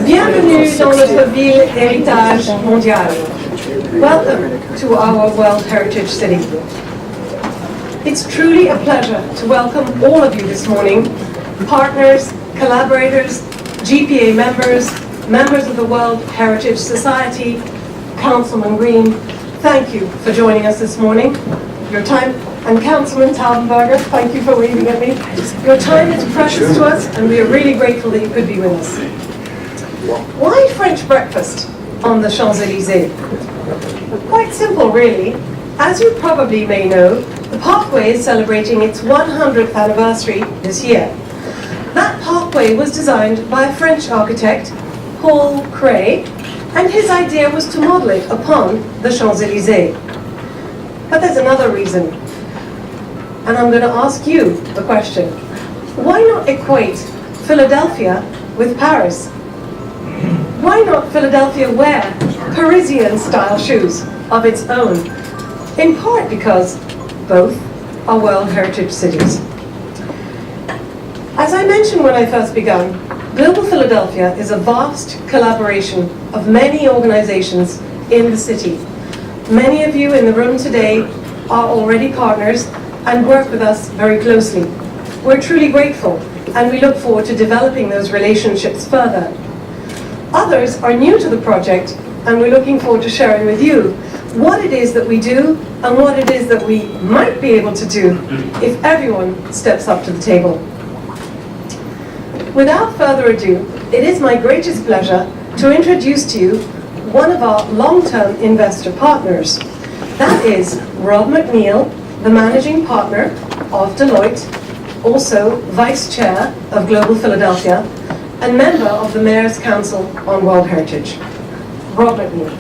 Bienvenue dans notre ville héritage mondial. Welcome to our World Heritage City. It's truly a pleasure to welcome all of you this morning, partners, collaborators, GPA members, members of the World Heritage Society, Councilman Green. Thank you for joining us this morning. Your time, and Councilman Taubenberger, thank you for waving at me. Your time is precious to us, and we are really grateful that you could be with us. Why French breakfast on the Champs-Élysées? Quite simple, really. As you probably may know, the Parkway is celebrating its 100th anniversary this year. That parkway was designed by a French architect, Paul Cray, and his idea was to model it upon the Champs-Élysées. But there's another reason, and I'm going to ask you the question. Why not equate Philadelphia with Paris? Why not Philadelphia wear Parisian-style shoes of its own? In part because both are World Heritage cities. As I mentioned when I first began, Global Philadelphia is a vast collaboration of many organizations in the city. Many of you in the room today are already partners and work with us very closely. We're truly grateful, and we look forward to developing those relationships further. Others are new to the project, and we're looking forward to sharing with you what it is that we do and what it is that we might be able to do if everyone steps up to the table. Without further ado, it is my greatest pleasure to introduce to you one of our long-term investor partners. That is Rob McNeil, the managing partner of Deloitte, also vice chair of Global Philadelphia, and member of the Mayor's Council on World Heritage. Rob McNeil.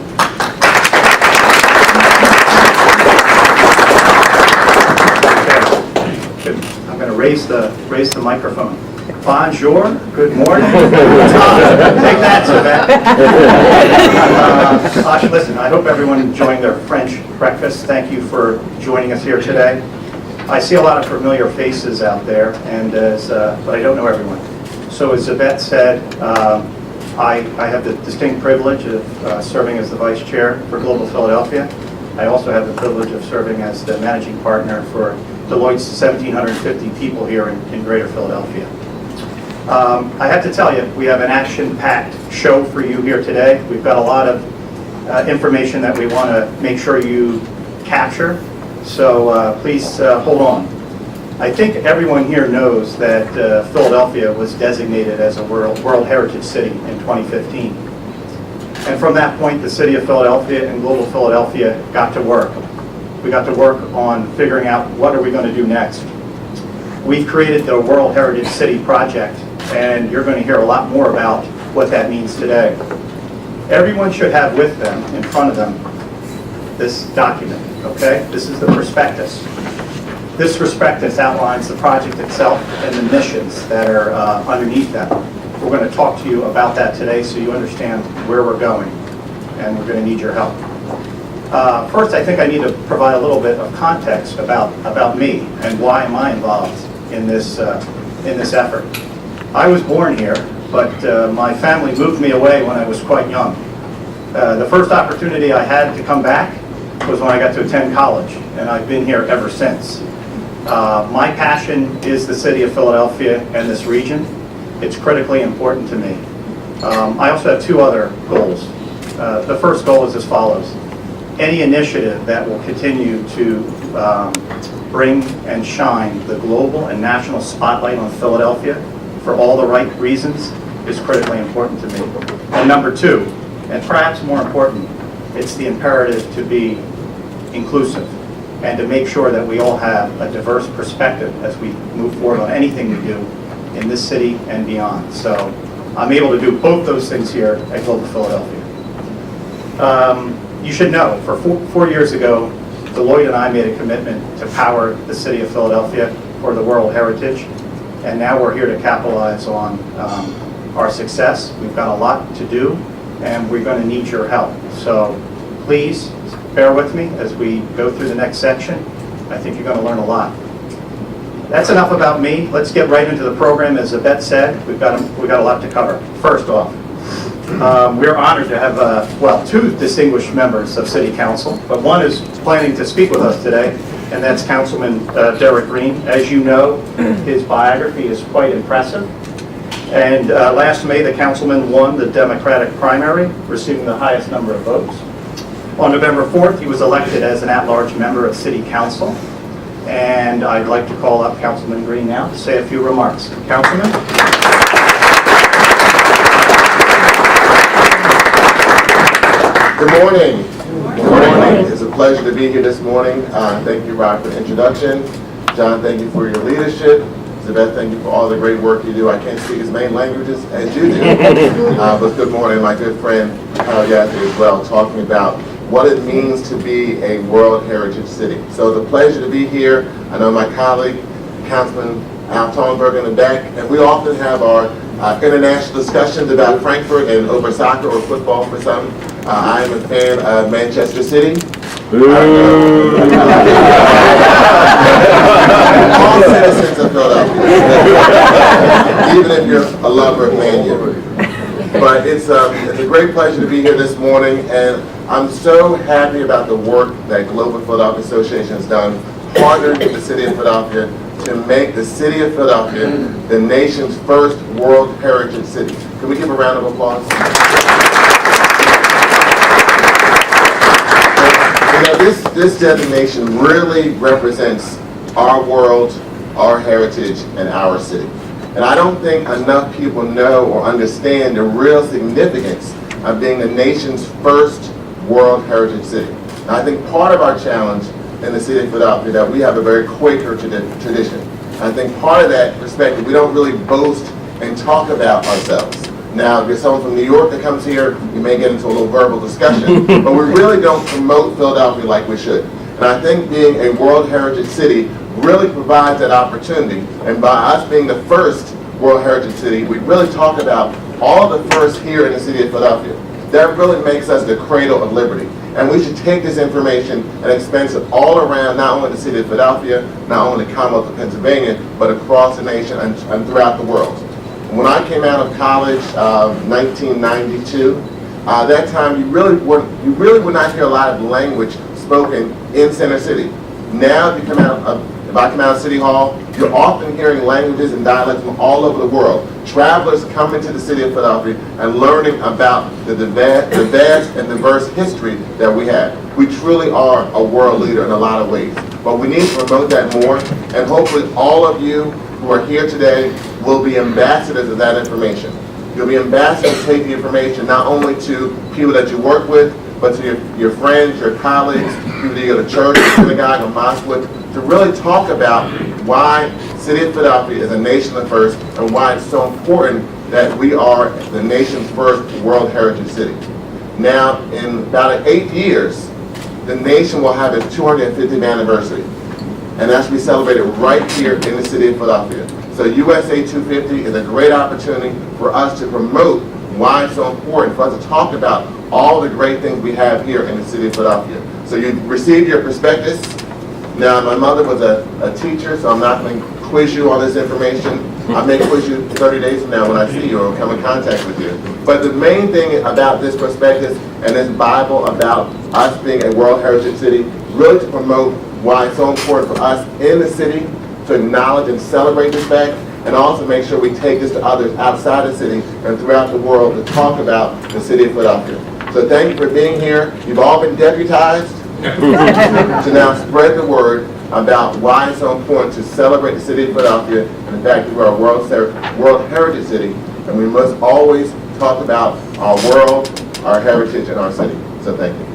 I'm going to raise the microphone. Bonjour, good morning. Take that, Savannah. Listen, I hope everyone enjoying their French breakfast. Thank you for joining us here today. I see a lot of familiar faces out there, and but I don't know everyone. So as Yvette said, I have the distinct privilege of serving as the vice chair for Global Philadelphia. I also have the privilege of serving as the managing partner for Deloitte's 1,750 people here in Greater Philadelphia. I have to tell you, we have an action-packed show for you here today. We've got a lot of information that we want to make sure you capture, so please hold on. I think everyone here knows that Philadelphia was designated as a World Heritage City in 2015. And from that point, the City of Philadelphia and Global Philadelphia got to work. We got to work on figuring out what are we going to do next. We've created the World Heritage City Project, and you're going to hear a lot more about what that means today. Everyone should have with them, in front of them, this document, okay? This is the prospectus. This prospectus outlines the project itself and the missions that are underneath that. We're going to talk to you about that today so you understand where we're going, and we're going to need your help. First, I think I need to provide a little bit of context about me and why am I involved in this effort. I was born here, but my family moved me away when I was quite young. The first opportunity I had to come back was when I got to attend college, and I've been here ever since. My passion is the city of Philadelphia and this region. It's critically important to me. I also have two other goals. The first goal is as follows. Any initiative that will continue to bring and shine the global and national spotlight on Philadelphia for all the right reasons is critically important to me. And number two, and perhaps more important, it's the imperative to be inclusive and to make sure that we all have a diverse perspective as we move forward on anything we do in this city and beyond. So I'm able to do both those things here at Global Philadelphia. You should know, for four years ago, Deloitte and I made a commitment to power the city of Philadelphia for the World Heritage, and now we're here to capitalize on our success. We've got a lot to do, and we're going to need your help. So please bear with me as we go through the next section. I think you're going to learn a lot. That's enough about me. Let's get right into the program. As Yvette said, we've got a lot to cover. First off, we're honored to have, two distinguished members of City Council, but one is planning to speak with us today, and that's Councilman Derek Green. As you know, his biography is quite impressive. And last May, the councilman won the Democratic primary, receiving the highest number of votes. On November 4th, he was elected as an at-large member of City Council. And I'd like to call up Councilman Green now to say a few remarks. Councilman? Good morning. Good morning. It's a pleasure to be here this morning. Thank you, Rob, for the introduction. John, thank you for your leadership. Yvette, thank you for all the great work you do. I can't speak as many languages as you do. But good morning, my good friend, Kyle Yaffe as well, talking about what it means to be a World Heritage City. So it's a pleasure to be here. I know my colleague, Councilman Al Tonberg in the back, and we often have our international discussions about Frankfurt and over soccer or football for some. I am a fan of Manchester City. All citizens of Philadelphia, even if you're a lover of Man U. But it's a great pleasure to be here this morning, and I'm so happy about the work that Global Philadelphia Association has done, partnered with the City of Philadelphia to make the City of Philadelphia the nation's first World Heritage City. Can we give a round of applause? You know, this designation really represents our world, our heritage, and our city. And I don't think enough people know or understand the real significance of being the nation's first World Heritage City. And I think part of our challenge in the city of Philadelphia that we have a very Quaker tradition. I think part of that perspective, we don't really boast and talk about ourselves. Now, if you're someone from New York that comes here, you may get into a little verbal discussion, but we really don't promote Philadelphia like we should. And I think being a World Heritage City really provides that opportunity. And by us being the first World Heritage City, we really talk about all the firsts here in the city of Philadelphia. That really makes us the cradle of liberty. And we should take this information and expand it all around, not only the city of Philadelphia, not only the Commonwealth of Pennsylvania, but across the nation and throughout the world. When I came out of college, 1992, that time you really would not hear a lot of language spoken in Center City. Now, if I come out of City Hall, you're often hearing languages and dialects from all over the world. Travelers coming to the city of Philadelphia and learning about the vast and diverse history that we have. We truly are a world leader in a lot of ways, but we need to promote that more, and hopefully all of you who are here today will be ambassadors of that information. You'll be ambassadors to take the information not only to people that you work with, but to your friends, your colleagues, people that you go to church, synagogue, or mosque with, to really talk about why City of Philadelphia is a nation of first and why it's so important that we are the nation's first World Heritage City. Now, in about 8 years, the nation will have its 250th anniversary. And that's to be celebrated right here in the city of Philadelphia. So USA 250 is a great opportunity for us to promote why it's so important for us to talk about all the great things we have here in the city of Philadelphia. So you've received your prospectus. Now, my mother was a teacher, so I'm not going to quiz you on this information. I may quiz you 30 days from now when I see you or come in contact with you. But the main thing about this prospectus and this Bible about us being a World Heritage City, really to promote why it's so important for us in the city to acknowledge and celebrate this fact, and also make sure we take this to others outside the city and throughout the world to talk about the city of Philadelphia. So thank you for being here. You've all been deputized to now spread the word about why it's so important to celebrate the city of Philadelphia and the fact that we're a World Heritage City, and we must always talk about our world, our heritage, and our city. So thank you.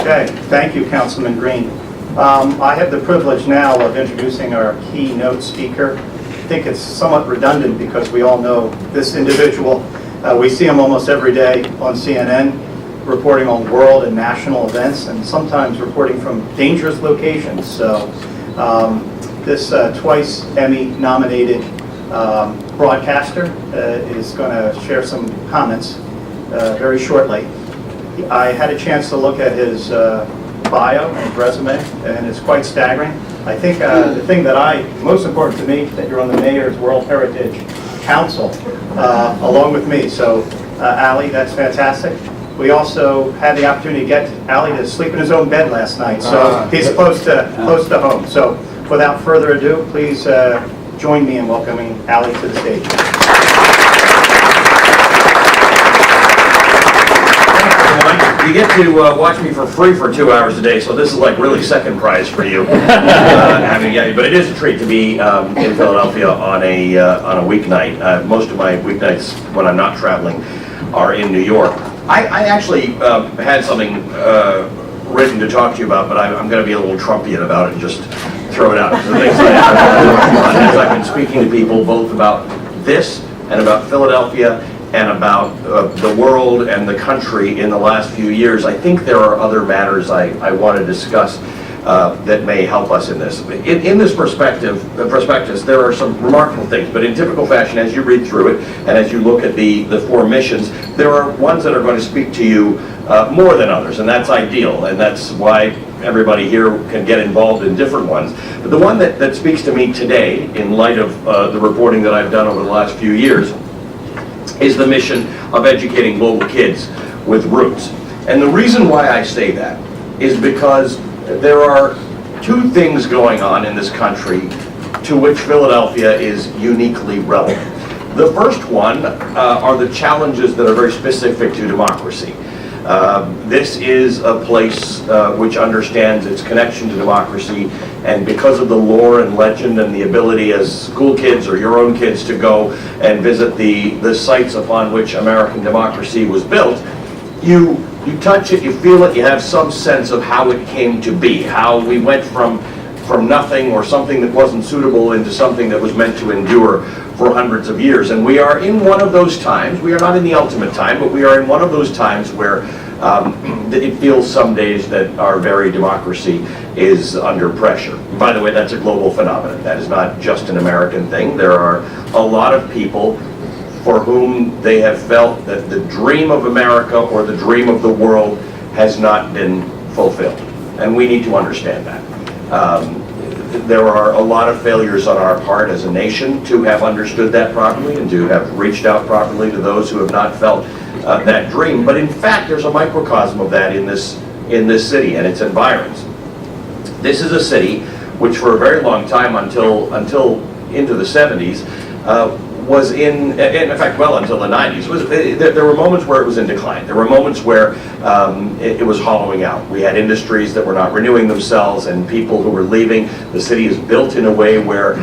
Okay, thank you, Councilman Green. I have the privilege now of introducing our keynote speaker. I think it's somewhat redundant because we all know this individual. We see him almost every day on CNN, reporting on world and national events, and sometimes reporting from dangerous locations. So this twice Emmy-nominated broadcaster, is going to share some comments very shortly. I had a chance to look at his bio and his resume, and it's quite staggering. I think the thing most important to me, that you're on the Mayor's World Heritage Council, along with me. So, Ali, that's fantastic. We also had the opportunity to get Ali to sleep in his own bed last night, so he's close to home. So, without further ado, please join me in welcoming Ali to the stage. You get to watch me for free for 2 hours a day, so this is like really second prize for you. But it is a treat to be in Philadelphia on a weeknight. Most of my weeknights when I'm not traveling are in New York. I actually had something written to talk to you about, but I'm going to be a little Trumpian about it and just throw it out. So the things as I've been speaking to people both about this and about Philadelphia and about the world and the country in the last few years, I think there are other matters I want to discuss that may help us in this. In this prospectus, there are some remarkable things, but in typical fashion, as you read through it and as you look at the 4 missions, there are ones that are going to speak to you more than others, and that's ideal, and that's why everybody here can get involved in different ones. But the one that speaks to me today, in light of the reporting that I've done over the last few years, is the mission of educating global kids with roots. And the reason why I say that is because there are 2 things going on in this country to which Philadelphia is uniquely relevant. The first one are the challenges that are very specific to democracy. This is a place which understands its connection to democracy, and because of the lore and legend and the ability as school kids or your own kids to go and visit the sites upon which American democracy was built, you touch it, you feel it, you have some sense of how it came to be, how we went from nothing or something that wasn't suitable into something that was meant to endure for hundreds of years. And we are in one of those times, we are not in the ultimate time, but we are in one of those times where it feels some days that our very democracy is under pressure. By the way, that's a global phenomenon. That is not just an American thing. There are a lot of people for whom they have felt that the dream of America or the dream of the world has not been fulfilled. And we need to understand that. There are a lot of failures on our part as a nation to have understood that properly and to have reached out properly to those who have not felt that dream. But in fact, there's a microcosm of that in this city and its environs. This is a city which for a very long time, until into the 70s, was in fact, well until the 90s, there were moments where it was in decline. There were moments where it was hollowing out. We had industries that were not renewing themselves and people who were leaving. The city is built in a way where,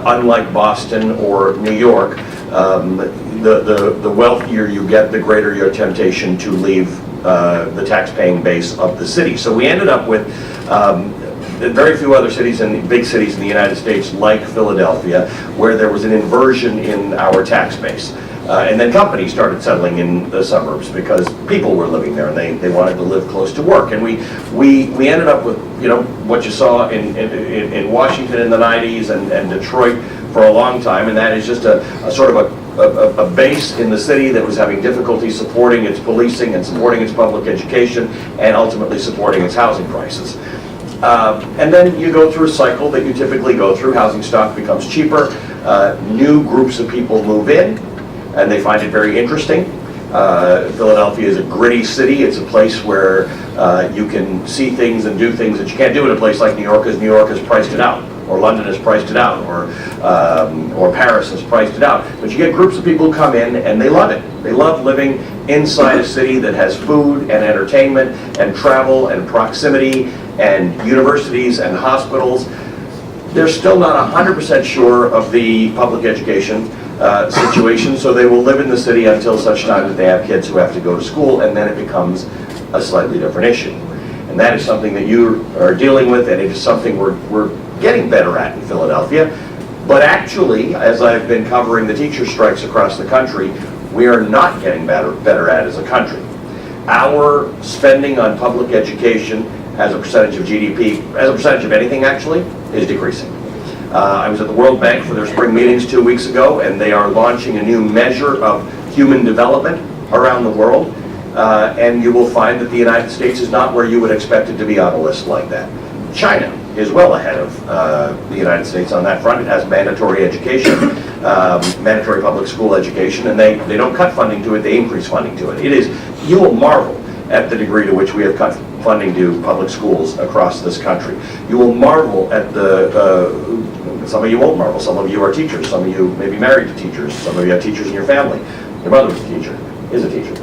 unlike Boston or New York, the wealthier you get, the greater your temptation to leave the tax-paying base of the city. So we ended up with very few other cities and big cities in the United States like Philadelphia, where there was an inversion in our tax base. And then companies started settling in the suburbs because people were living there and they wanted to live close to work. And we ended up with, what you saw in Washington in the 90s and Detroit for a long time, and that is just a sort of a base in the city that was having difficulty supporting its policing and supporting its public education and ultimately supporting its housing prices. And then you go through a cycle that you typically go through. Housing stock becomes cheaper. New groups of people move in, and they find it very interesting. Philadelphia is a gritty city. It's a place where you can see things and do things that you can't do in a place like New York, because New York has priced it out, or London has priced it out, or Paris has priced it out. But you get groups of people who come in and they love it. They love living inside a city that has food and entertainment and travel and proximity and universities and hospitals. They're still not 100% sure of the public education situation, so they will live in the city until such time that they have kids who have to go to school, and then it becomes a slightly different issue. And that is something that you are dealing with, and it is something we're getting better at in Philadelphia. But actually, as I've been covering the teacher strikes across the country, we are not getting better at as a country. Our spending on public education as a percentage of GDP, as a percentage of anything actually, is decreasing. I was at the World Bank for their spring meetings 2 weeks ago, and they are launching a new measure of human development around the world. And you will find that the United States is not where you would expect it to be on a list like that. China is well ahead of the United States on that front. It has mandatory education, mandatory public school education, and they don't cut funding to it, they increase funding to it. You will marvel at the degree to which we have cut funding to public schools across this country. You will marvel at some of you won't marvel, some of you are teachers, some of you may be married to teachers, some of you have teachers in your family. Your mother was a teacher, is a teacher.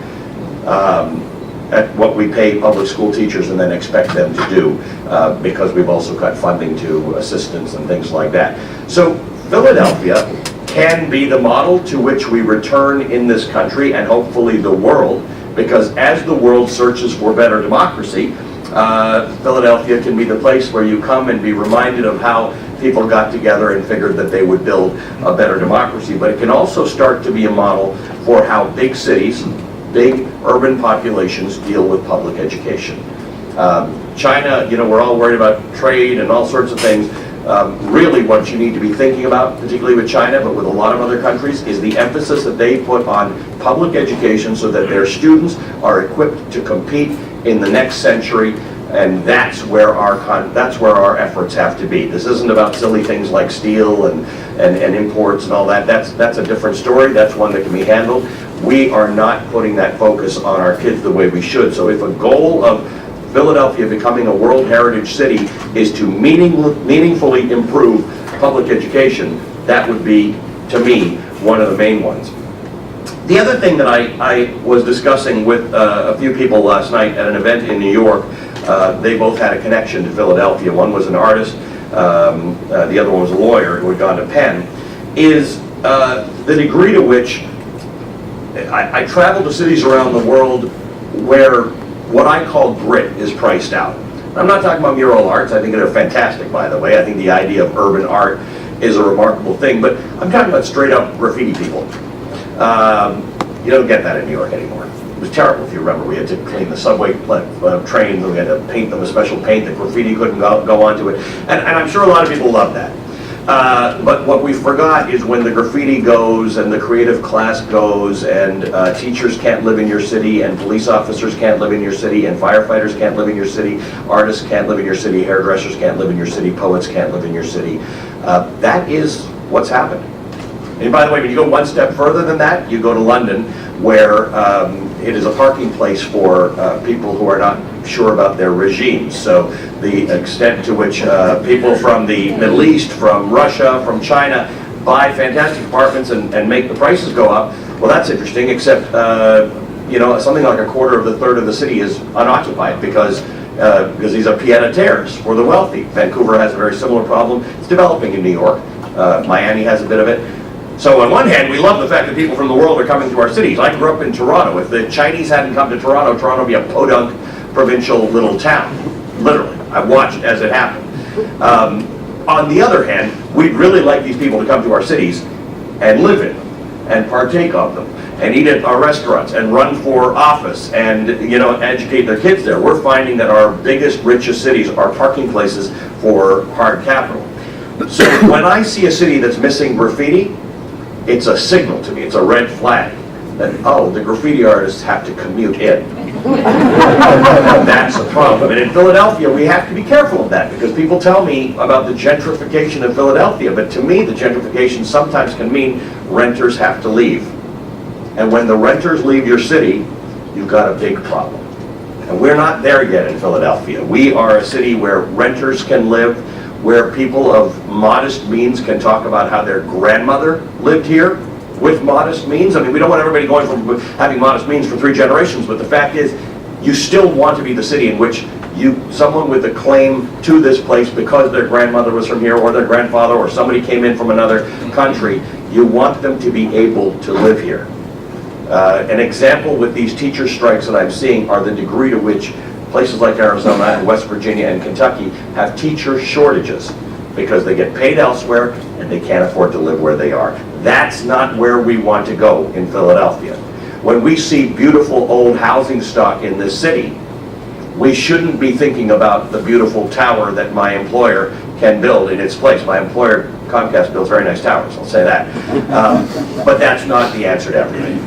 At what we pay public school teachers and then expect them to do, because we've also cut funding to assistants and things like that. So Philadelphia can be the model to which we return in this country and hopefully the world, because as the world searches for better democracy, Philadelphia can be the place where you come and be reminded of how people got together and figured that they would build a better democracy. But it can also start to be a model for how big cities, big urban populations deal with public education. China, we're all worried about trade and all sorts of things. Really what you need to be thinking about, particularly with China, but with a lot of other countries, is the emphasis that they put on public education so that their students are equipped to compete in the next century, and that's where our efforts have to be. This isn't about silly things like steel and imports and all that. That's a different story. That's one that can be handled. We are not putting that focus on our kids the way we should. So if a goal of Philadelphia becoming a World Heritage City is to meaningfully improve public education, that would be, to me, one of the main ones. The other thing that I was discussing with a few people last night at an event in New York, they both had a connection to Philadelphia. One was an artist, the other one was a lawyer who had gone to Penn, is the degree to which I travel to cities around the world where what I call grit is priced out. I'm not talking about mural arts. I think they're fantastic, by the way. I think the idea of urban art is a remarkable thing, but I'm talking about straight up graffiti people. You don't get that in New York anymore. It was terrible, if you remember. We had to clean the subway trains, and we had to paint them a special paint that graffiti couldn't go onto it. And I'm sure a lot of people love that. But what we forgot is when the graffiti goes and the creative class goes and teachers can't live in your city and police officers can't live in your city and firefighters can't live in your city, artists can't live in your city, hairdressers can't live in your city, poets can't live in your city. That is what's happened. And by the way, when you go one step further than that, you go to London, where it is a parking place for people who are not sure about their regimes. So the extent to which people from the Middle East, from Russia, from China, buy fantastic apartments and make the prices go up, well, that's interesting, except something like a quarter of the third of the city is unoccupied because these are pied-à-terres for the wealthy. Vancouver has a very similar problem. It's developing in New York. Miami has a bit of it. So on one hand, we love the fact that people from the world are coming to our cities. I grew up in Toronto. If the Chinese hadn't come to Toronto, Toronto would be a podunk provincial little town. Literally. I watched as it happened. On the other hand, we'd really like these people to come to our cities and live in them and partake of them and eat at our restaurants and run for office and educate their kids there. We're finding that our biggest, richest cities are parking places for hard capital. So when I see a city that's missing graffiti, it's a signal to me, it's a red flag that, oh, the graffiti artists have to commute in. That's a problem. And in Philadelphia, we have to be careful of that because people tell me about the gentrification of Philadelphia, but to me, the gentrification sometimes can mean renters have to leave. And when the renters leave your city, you've got a big problem. And we're not there yet in Philadelphia. We are a city where renters can live, where people of modest means can talk about how their grandmother lived here with modest means. I mean, we don't want everybody going from having modest means for 3 generations, but the fact is, you still want to be the city in which someone with a claim to this place because their grandmother was from here or their grandfather or somebody came in from another country, you want them to be able to live here. An example with these teacher strikes that I'm seeing are the degree to which places like Arizona and West Virginia and Kentucky have teacher shortages because they get paid elsewhere and they can't afford to live where they are. That's not where we want to go in Philadelphia. When we see beautiful old housing stock in this city, we shouldn't be thinking about the beautiful tower that my employer can build in its place. My employer Comcast builds very nice towers, I'll say that. But that's not the answer to everything.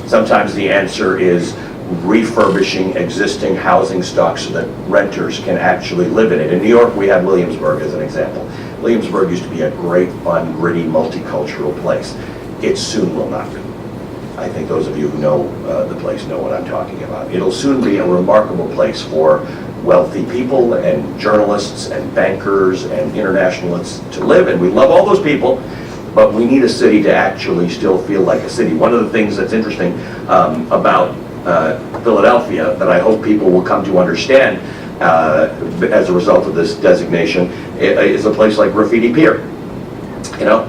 Sometimes the answer is refurbishing existing housing stock so that renters can actually live in it. In New York, we have Williamsburg as an example. Williamsburg used to be a great, fun, gritty, multicultural place. It soon will not be. I think those of you who know the place know what I'm talking about. It'll soon be a remarkable place for wealthy people and journalists and bankers and internationalists to live, and we love all those people, but we need a city to actually still feel like a city. One of the things that's interesting about Philadelphia that I hope people will come to understand as a result of this designation is a place like Graffiti Pier. You know,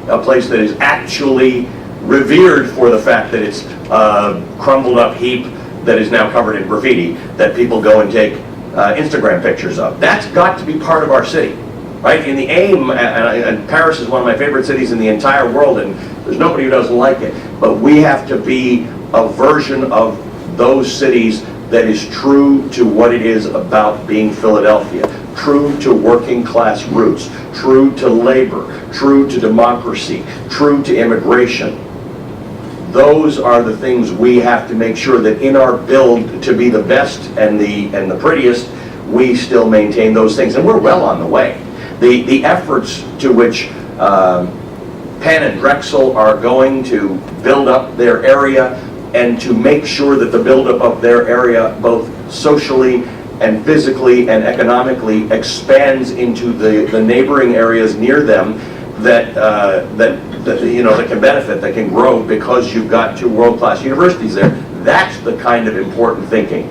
a place that is actually revered for the fact that it's a crumbled up heap that is now covered in graffiti that people go and take Instagram pictures of. That's got to be part of our city, right? In the aim, and Paris is one of my favorite cities in the entire world, and there's nobody who doesn't like it, but we have to be a version of those cities that is true to what it is about being Philadelphia, true to working class roots, true to labor, true to democracy, true to immigration. Those are the things we have to make sure that in our build to be the best and the prettiest, we still maintain those things, and we're well on the way. The efforts to which Penn and Drexel are going to build up their area and to make sure that the buildup of their area, both socially and physically and economically, expands into the neighboring areas near them that can benefit, that can grow because you've got two world-class universities there. That's the kind of important thinking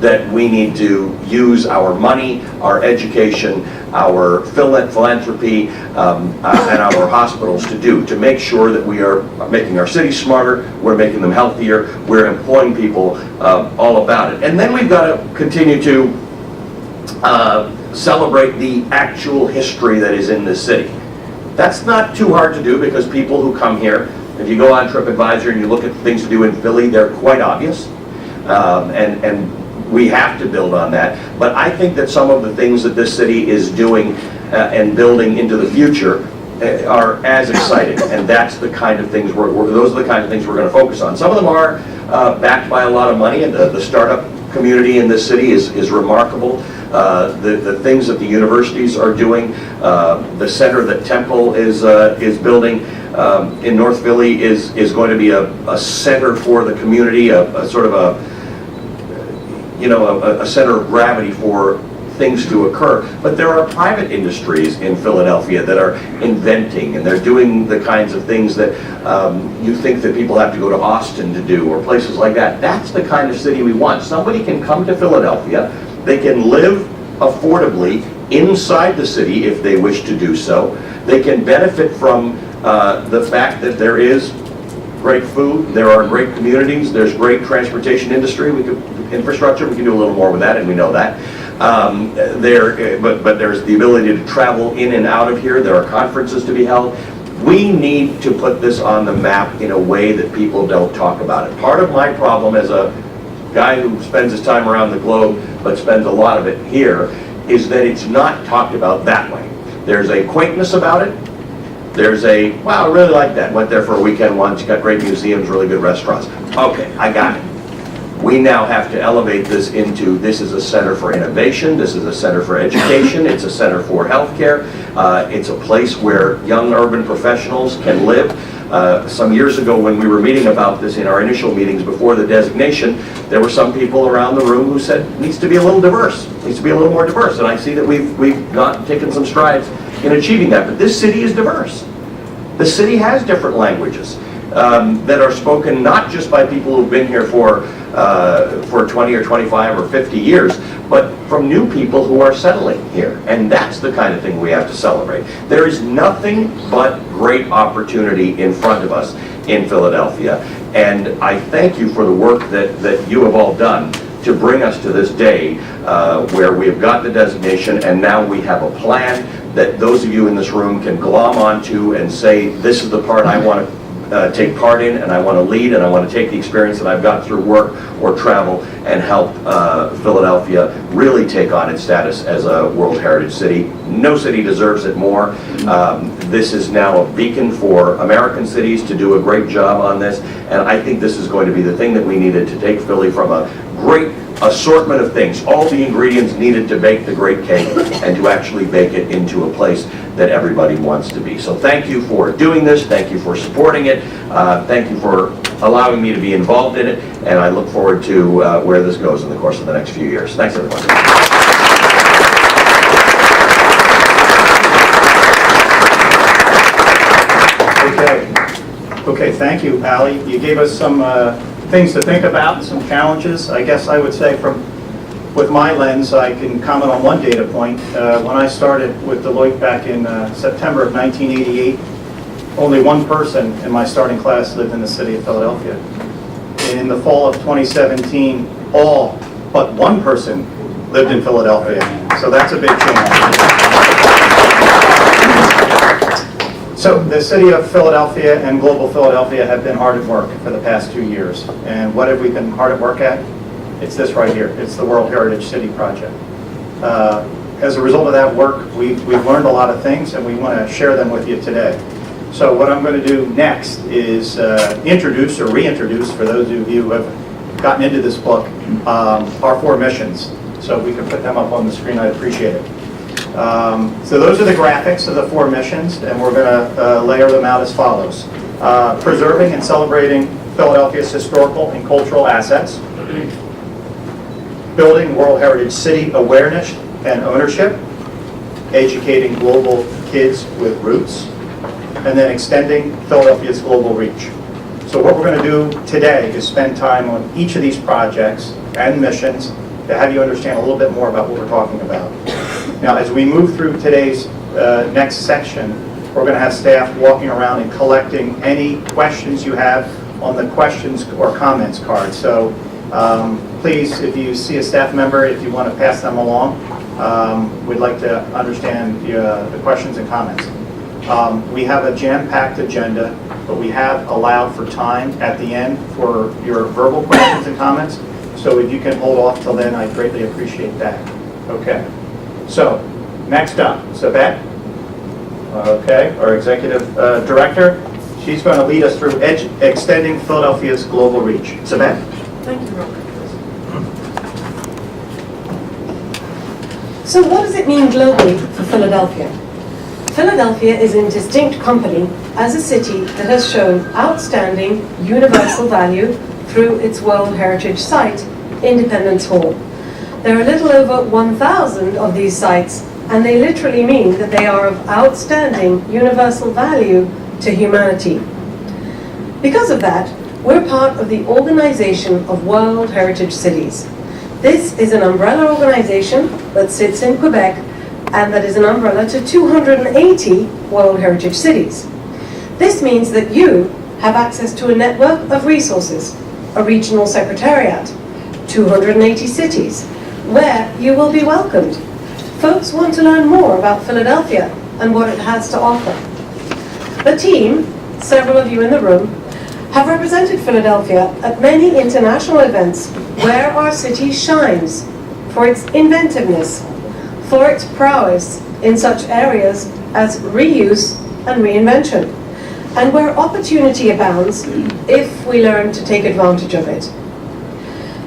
that we need to use our money, our education, our philanthropy, and our hospitals to do, to make sure that we are making our cities smarter, we're making them healthier, we're employing people all about it. And then we've got to continue to celebrate the actual history that is in this city. That's not too hard to do because people who come here, if you go on TripAdvisor and you look at things to do in Philly, they're quite obvious. And we have to build on that. But I think that some of the things that this city is doing and building into the future are as exciting. And that's the kind of things those are the kind of things we're going to focus on. Some of them are backed by a lot of money, and the startup community in this city is remarkable. The things that the universities are doing, the center that Temple is building in North Philly is going to be a center for the community, a sort of a center of gravity for things to occur. But there are private industries in Philadelphia that are inventing, and they're doing the kinds of things that you think that people have to go to Austin to do, or places like that. That's the kind of city we want. Somebody can come to Philadelphia, they can live affordably inside the city if they wish to do so. They can benefit from the fact that there is great food, there are great communities, there's great transportation industry, infrastructure, we can do a little more with that, and we know that. But there's the ability to travel in and out of here, there are conferences to be held. We need to put this on the map in a way that people don't talk about it. Part of my problem as a guy who spends his time around the globe, but spends a lot of it here, is that it's not talked about that way. There's a quaintness about it. There's a, wow, I really like that. Went there for a weekend once, you got great museums, really good restaurants. Okay, I got it. We now have to elevate this into, this is a center for innovation, this is a center for education, it's a center for healthcare, it's a place where young urban professionals can live. Some years ago when we were meeting about this in our initial meetings before the designation, there were some people around the room who said, it needs to be a little diverse, it needs to be a little more diverse, and I see that we've taken some strides in achieving that, but this city is diverse. The city has different languages that are spoken not just by people who've been here for 20 or 25 or 50 years, but from new people who are settling here. And that's the kind of thing we have to celebrate. There is nothing but great opportunity in front of us in Philadelphia. And I thank you for the work that you have all done to bring us to this day where we have got the designation, and now we have a plan that those of you in this room can glom onto and say, this is the part I want to to take part in, and I want to lead, and I want to take the experience that I've got through work or travel and help Philadelphia really take on its status as a World Heritage City. No city deserves it more. This is now a beacon for American cities to do a great job on this, and I think this is going to be the thing that we needed to take Philly from a great assortment of things, all the ingredients needed to bake the great cake, and to actually bake it into a place that everybody wants to be. So thank you for doing this, thank you for supporting it, thank you for allowing me to be involved in it, and I look forward to where this goes in the course of the next few years. Thanks, everyone. Okay, thank you, Allie. You gave us some things to think about, some challenges. I guess I would say with my lens, I can comment on one data point. When I started with Deloitte back in September of 1988, only one person in my starting class lived in the city of Philadelphia. In the fall of 2017, all but one person lived in Philadelphia. So that's a big change. So the city of Philadelphia and Global Philadelphia have been hard at work for the past 2 years. And what have we been hard at work at? It's this right here. It's the World Heritage City project. As a result of that work, we've learned a lot of things, and we want to share them with you today. So what I'm going to do next is introduce or reintroduce, for those of you who have gotten into this book, our 4 missions. So if we can put them up on the screen, I'd appreciate it. So those are the graphics of the 4 missions, and we're going to layer them out as follows. Preserving and celebrating Philadelphia's historical and cultural assets. Building World Heritage City awareness and ownership. Educating global kids with roots. And then extending Philadelphia's global reach. So what we're going to do today is spend time on each of these projects and missions to have you understand a little bit more about what we're talking about. Now, as we move through today's next section, we're going to have staff walking around and collecting any questions you have on the questions or comments card. So please, if you see a staff member, if you want to pass them along, we'd like to understand the questions and comments. We have a jam-packed agenda, but we have allowed for time at the end for your verbal questions and comments. So if you can hold off till then, I'd greatly appreciate that. Okay. So, next up, Sabette, okay, our executive director. She's going to lead us through extending Philadelphia's global reach. Sabette? Thank you, Robert. So what does it mean globally for Philadelphia? Philadelphia is in distinct company as a city that has shown outstanding universal value through its World Heritage Site, Independence Hall. There are a little over 1,000 of these sites, and they literally mean that they are of outstanding universal value to humanity. Because of that, we're part of the Organization of World Heritage Cities. This is an umbrella organization that sits in Quebec and that is an umbrella to 280 World Heritage Cities. This means that you have access to a network of resources, a regional secretariat, 280 cities, where you will be welcomed. Folks want to learn more about Philadelphia and what it has to offer. The team, several of you in the room, have represented Philadelphia at many international events where our city shines for its inventiveness, for its prowess in such areas as reuse and reinvention, and where opportunity abounds if we learn to take advantage of it.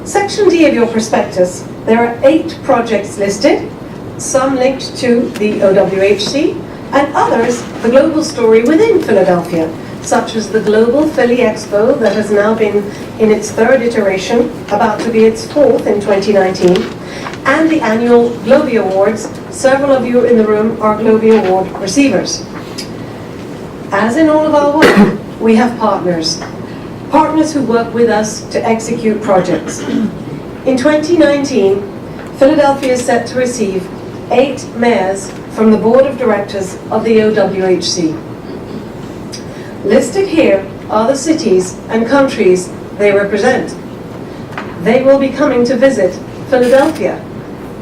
Section D of your prospectus, there are 8 projects listed, some linked to the OWHC, and others the global story within Philadelphia, such as the Global Philly Expo that has now been in its 3rd iteration, about to be its 4th in 2019, and the annual Globie Awards. Several of you in the room are Globie Award receivers. As in all of our work, we have partners who work with us to execute projects. In 2019, Philadelphia is set to receive 8 mayors from the Board of Directors of the OWHC. Listed here are the cities and countries they represent. They will be coming to visit Philadelphia.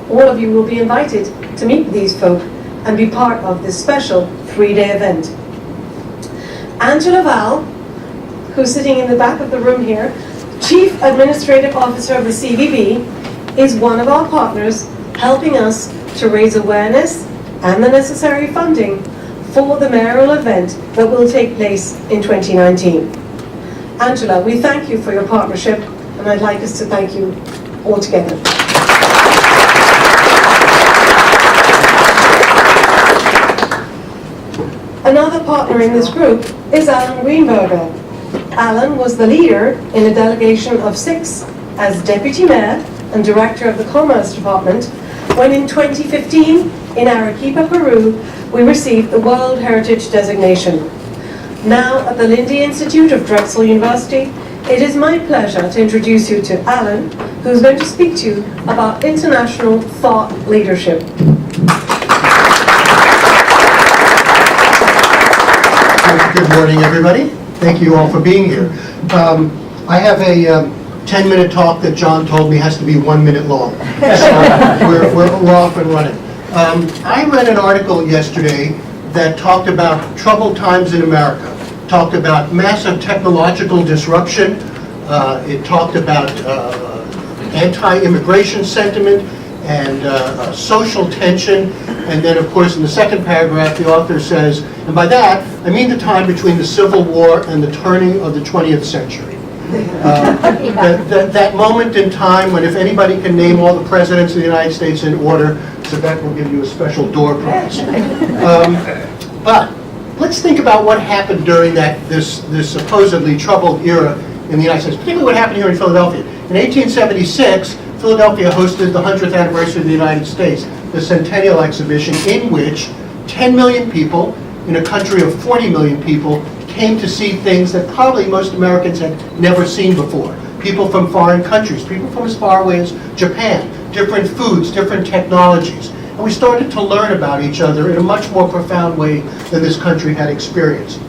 All of you will be invited to meet these folk and be part of this special 3-day event. Angela Val, who's sitting in the back of the room here, Chief Administrative Officer of the CVB, is one of our partners helping us to raise awareness and the necessary funding for the mayoral event that will take place in 2019. Angela, we thank you for your partnership, and I'd like us to thank you all together. Another partner in this group is Alan Greenberger. Alan was the leader in a delegation of 6 as Deputy Mayor and Director of the Commerce Department when in 2015 in Arequipa, Peru, we received the World Heritage designation. Now at the Lindy Institute of Drexel University, it is my pleasure to introduce you to Alan, who's going to speak to you about international thought leadership. Good morning, everybody. Thank you all for being here. I have a 10-minute talk that John told me has to be 1 minute long. So we're off and running. I read an article yesterday that talked about troubled times in America, talked about massive technological disruption, it talked about anti-immigration sentiment and social tension, and then of course in the second paragraph the author says, and by that I mean the time between the Civil War and the turning of the 20th century. That moment in time when if anybody can name all the presidents of the United States in order, Yvette will give you a special door prize. But let's think about what happened during this supposedly troubled era in the United States, particularly what happened here in Philadelphia. In 1876, Philadelphia hosted the 100th anniversary of the United States, the Centennial Exhibition, in which 10 million people in a country of 40 million people came to see things that probably most Americans had never seen before. People from foreign countries, people from as far away as Japan, different foods, different technologies. And we started to learn about each other in a much more profound way than this country had experienced.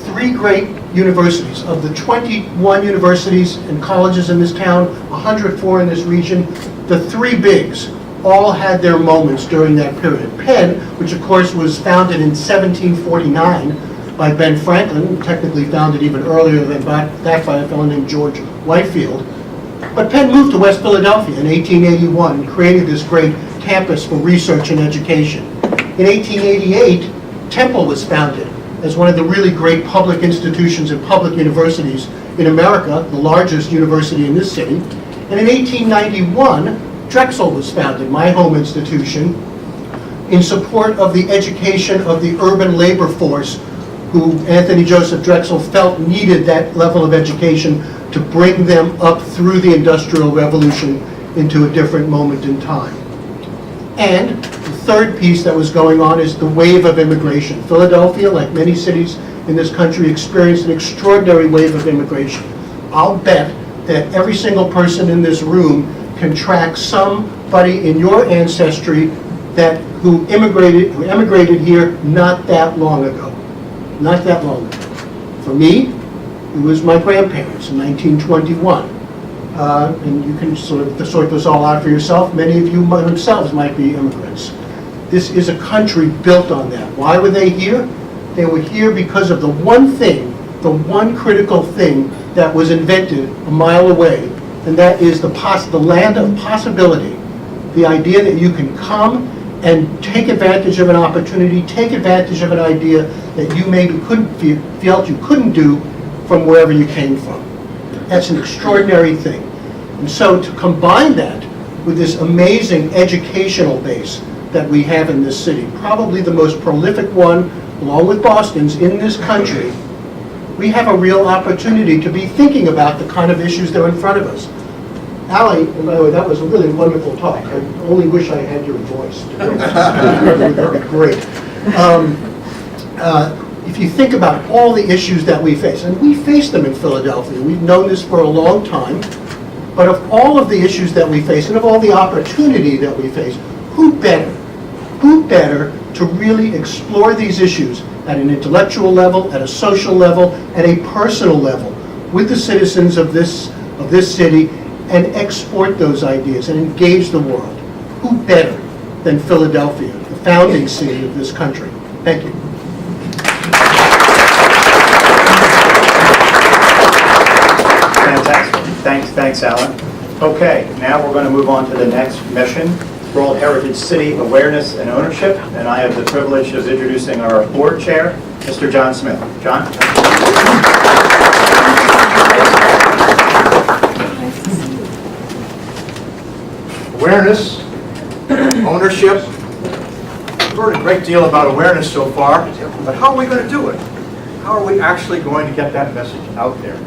3 great universities. Of the 21 universities and colleges in this town, 104 in this region, the 3 bigs all had their moments during that period. Penn, which of course was founded in 1749 by Ben Franklin, technically founded even earlier than that by a fellow named George Whitefield. But Penn moved to West Philadelphia in 1881 and created this great campus for research and education. In 1888, Temple was founded as one of the really great public institutions and public universities in America, the largest university in this city. And in 1891, Drexel was founded, my home institution, in support of the education of the urban labor force who Anthony Joseph Drexel felt needed that level of education to bring them up through the Industrial Revolution into a different moment in time. And the third piece that was going on is the wave of immigration. Philadelphia, like many cities in this country, experienced an extraordinary wave of immigration. I'll bet that every single person in this room can track somebody in your ancestry who emigrated here not that long ago. Not that long ago. For me, it was my grandparents in 1921. And you can sort this all out for yourself. Many of you themselves might be immigrants. This is a country built on that. Why were they here? They were here because of the one thing, the one critical thing that was invented a mile away, and that is the land of possibility. The idea that you can come and take advantage of an opportunity, take advantage of an idea that you maybe felt you couldn't do from wherever you came from. That's an extraordinary thing. And so to combine that with this amazing educational base that we have in this city, probably the most prolific one, along with Boston's, in this country, we have a real opportunity to be thinking about the kind of issues that are in front of us. Allie, and by the way, that was a really wonderful talk. I only wish I had your voice. That would be great. If you think about all the issues that we face, and we face them in Philadelphia, we've known this for a long time, but of all of the issues that we face and of all the opportunity that we face, who better to really explore these issues at an intellectual level, at a social level, at a personal level, with the citizens of this city, and export those ideas and engage the world. Who better than Philadelphia, the founding city of this country? Thank you. Thanks, Alan. Okay, now we're going to move on to the next mission, World Heritage City Awareness and Ownership, and I have the privilege of introducing our board chair, Mr. John Smith. John? Awareness, ownership. We've heard a great deal about awareness so far, but how are we going to do it? How are we actually going to get that message out there?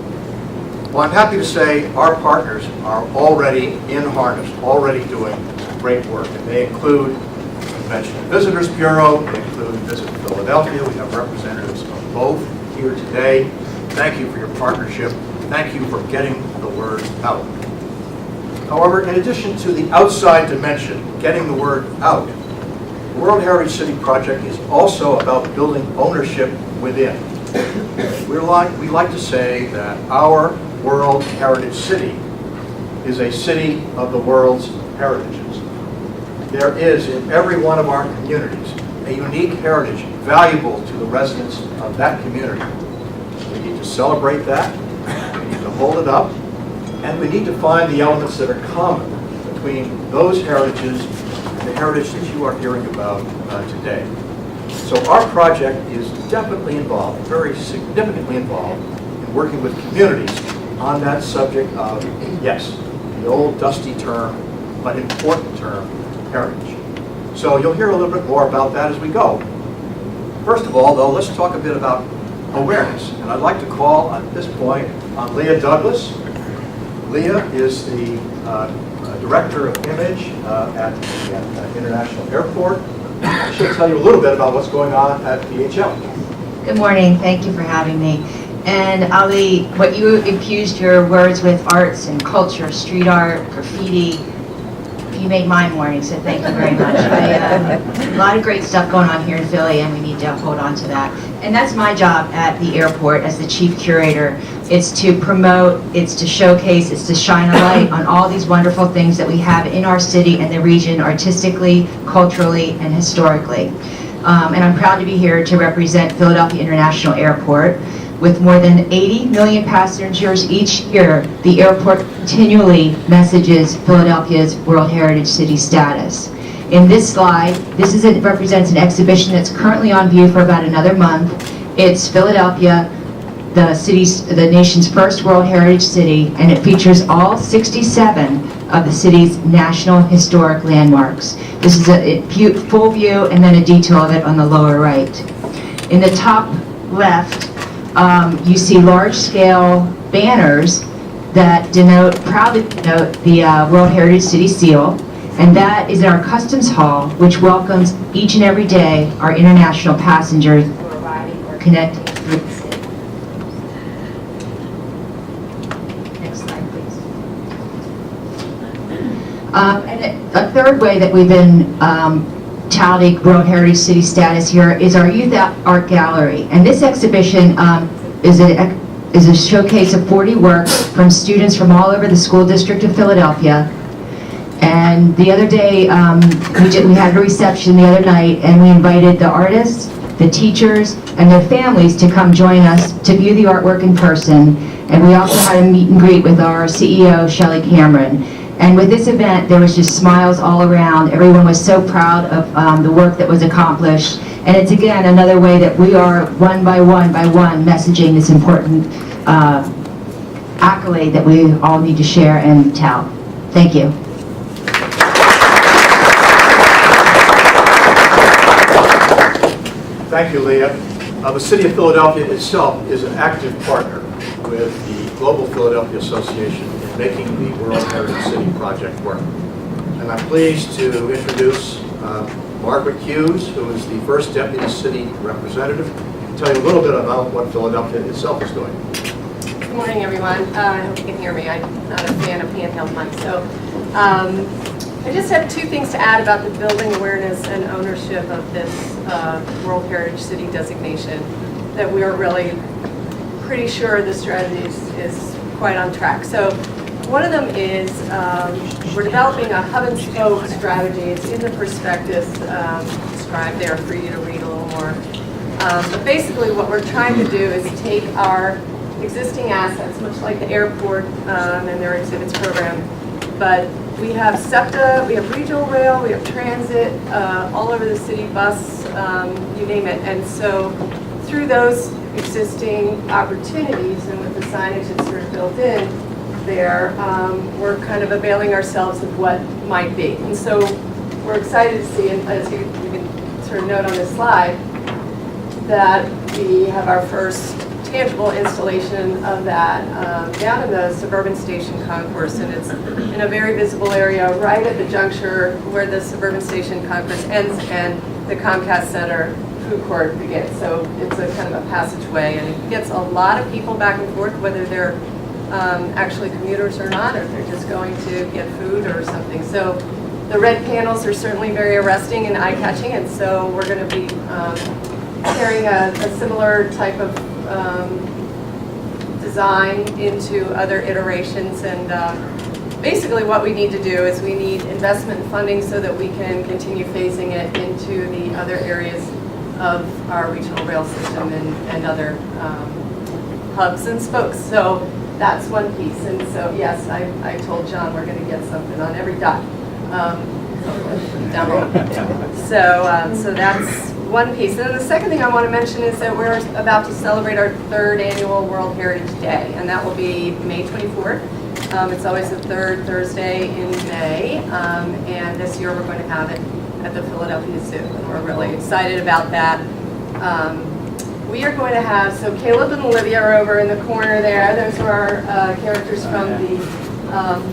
Well, I'm happy to say our partners are already in harness, already doing great work, and they include the Convention and Visitors Bureau, they include Visit Philadelphia. We have representatives of both here today. Thank you for your partnership. Thank you for getting the word out. However, in addition to the outside dimension, getting the word out, the World Heritage City Project is also about building ownership within. We like to say that our World Heritage City is a city of the world's heritages. There is in every one of our communities a unique heritage valuable to the residents of that community. We need to celebrate that, we need to hold it up, and we need to find the elements that are common between those heritages and the heritage that you are hearing about today. So our project is definitely involved, very significantly involved, in working with communities on that subject of, yes, the old dusty term, but important term, heritage. So you'll hear a little bit more about that as we go. First of all, though, let's talk a bit about awareness. And I'd like to call at this point on Leah Douglas. Leah is the Director of Image at the International Airport. She'll tell you a little bit about what's going on at DHL. Good morning. Thank you for having me. And Ali, what you infused your words with arts and culture, street art, graffiti, you made my morning, so thank you very much. A lot of great stuff going on here in Philly, and we need to hold on to that. And that's my job at the airport as the chief curator. It's to promote, it's to showcase, it's to shine a light on all these wonderful things that we have in our city and the region, artistically, culturally, and historically. And I'm proud to be here to represent Philadelphia International Airport. With more than 80 million passengers each year, the airport continually messages Philadelphia's World Heritage City status. In this slide, represents an exhibition that's currently on view for about another month. It's Philadelphia, the nation's first World Heritage City, and it features all 67 of the city's national historic landmarks. This is a full view and then a detail of it on the lower right. In the top left, you see large-scale banners that proudly denote the World Heritage City seal, and that is our Customs Hall, which welcomes each and every day our international passengers who are arriving or connecting through the city. Next slide, please. And a third way that we've been touting World Heritage City status here is our Youth Art Gallery. And this exhibition is a showcase of 40 works from students from all over the school district of Philadelphia. And the other day, we had a reception the other night, and we invited the artists, the teachers, and their families to come join us to view the artwork in person. And we also had a meet and greet with our CEO, Shelley Cameron. And with this event, there was just smiles all around. Everyone was so proud of the work that was accomplished. And it's, again, another way that we are, one by one, messaging this important accolade that we all need to share and tell. Thank you. Thank you, Leah. The City of Philadelphia itself is an active partner with the Global Philadelphia Association in making the World Heritage City project work. And I'm pleased to introduce Margaret Hughes, who is the first Deputy City Representative, to tell you a little bit about what Philadelphia itself is doing. Good morning, everyone. I hope you can hear me. I'm not a fan of handheld mics. So I just have two things to add about the building awareness and ownership of this World Heritage City designation, that we are really pretty sure the strategy is quite on track. So one of them is we're developing a hub and spoke strategy. It's in the prospectus described there for you to read a little more. But basically what we're trying to do is take our existing assets, much like the airport and their exhibits program. But we have SEPTA, we have regional rail, we have transit, all over the city, bus, you name it. And so through those existing opportunities and with the signage that's sort of built in there, we're kind of availing ourselves of what might be. And so we're excited to see, and as you can sort of note on this slide, that we have our first tangible installation of that down in the suburban station concourse, and it's in a very visible area right at the juncture where the suburban station concourse ends and the Comcast Center food court begins. So it's a kind of a passageway, and it gets a lot of people back and forth, whether they're actually commuters or not, or if they're just going to get food or something. So the red panels are certainly very arresting and eye-catching, and so we're going to be carrying a similar type of design into other iterations. And basically what we need to do is we need investment funding so that we can continue phasing it into the other areas of our regional rail system and other hubs and spokes. So that's one piece. And so yes, I told John we're going to get something on every dot down the road. So that's one piece. And then the second thing I want to mention is that we're about to celebrate our 3rd annual World Heritage Day, and that will be May 24th. It's always the 3rd Thursday in May, and this year we're going to have it at the Philadelphia Zoo, and we're really excited about that. We are going to have, so Caleb and Olivia are over in the corner there. Those are our characters from the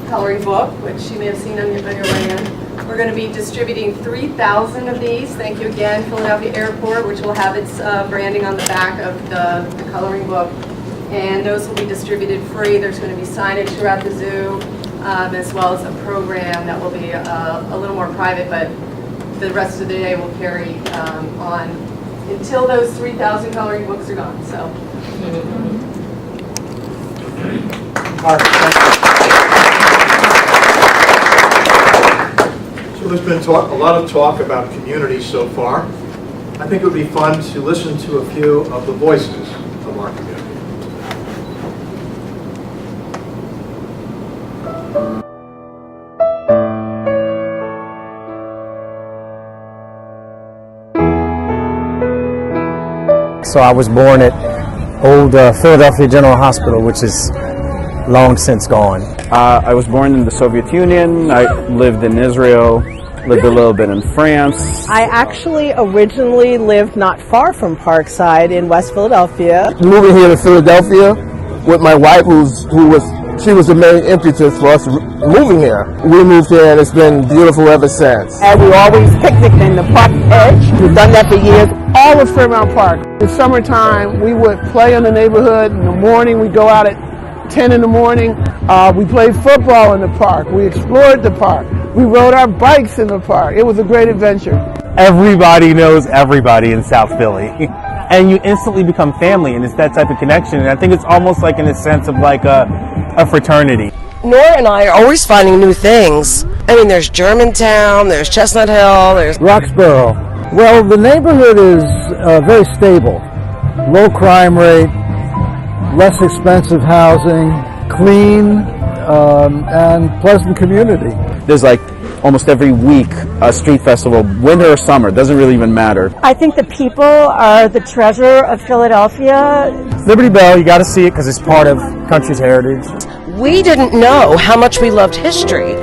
coloring book, which you may have seen on your way in. We're going to be distributing 3,000 of these. Thank you again, Philadelphia Airport, which will have its branding on the back of the coloring book. And those will be distributed free. There's going to be signage throughout the zoo, as well as a program that will be a little more private, but the rest of the day will carry on until those 3,000 coloring books are gone. So. Mark, so there's been a lot of talk about community so far. I think it would be fun to listen to a few of the voices of our community. So I was born at old Philadelphia General Hospital, which is long since gone. I was born in the Soviet Union. I lived in Israel, lived a little bit in France. I actually originally lived not far from Parkside in West Philadelphia. Moving here to Philadelphia with my wife, she was the main impetus for us moving here. We moved here and it's been beautiful ever since. And we always picnicked in the park edge. We've done that for years. All of Fairmount Park. In summertime, we would play in the neighborhood. In the morning, we'd go out at 10 in the morning. We played football in the park. We explored the park. We rode our bikes in the park. It was a great adventure. Everybody knows everybody in South Philly. And you instantly become family, and it's that type of connection. And I think it's almost like in a sense of like a fraternity. Nora and I are always finding new things. I mean, there's Germantown, there's Chestnut Hill, there's Roxborough. Well, the neighborhood is very stable. Low crime rate, less expensive housing, clean, and pleasant community. There's like almost every week a street festival, winter or summer, doesn't really even matter. I think the people are the treasure of Philadelphia. Liberty Bell, you got to see it because it's part of country's heritage. We didn't know how much we loved history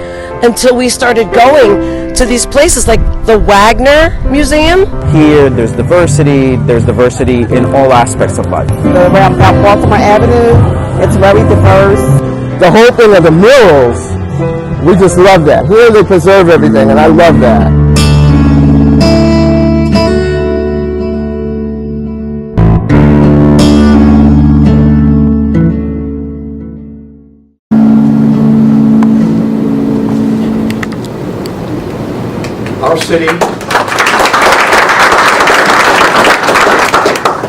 until we started going to these places like the Wagner Museum. Here, there's diversity in all aspects of life. Around Baltimore Avenue, it's very diverse. The whole thing of the murals, we just love that. Here they preserve everything, and I love that. Our city,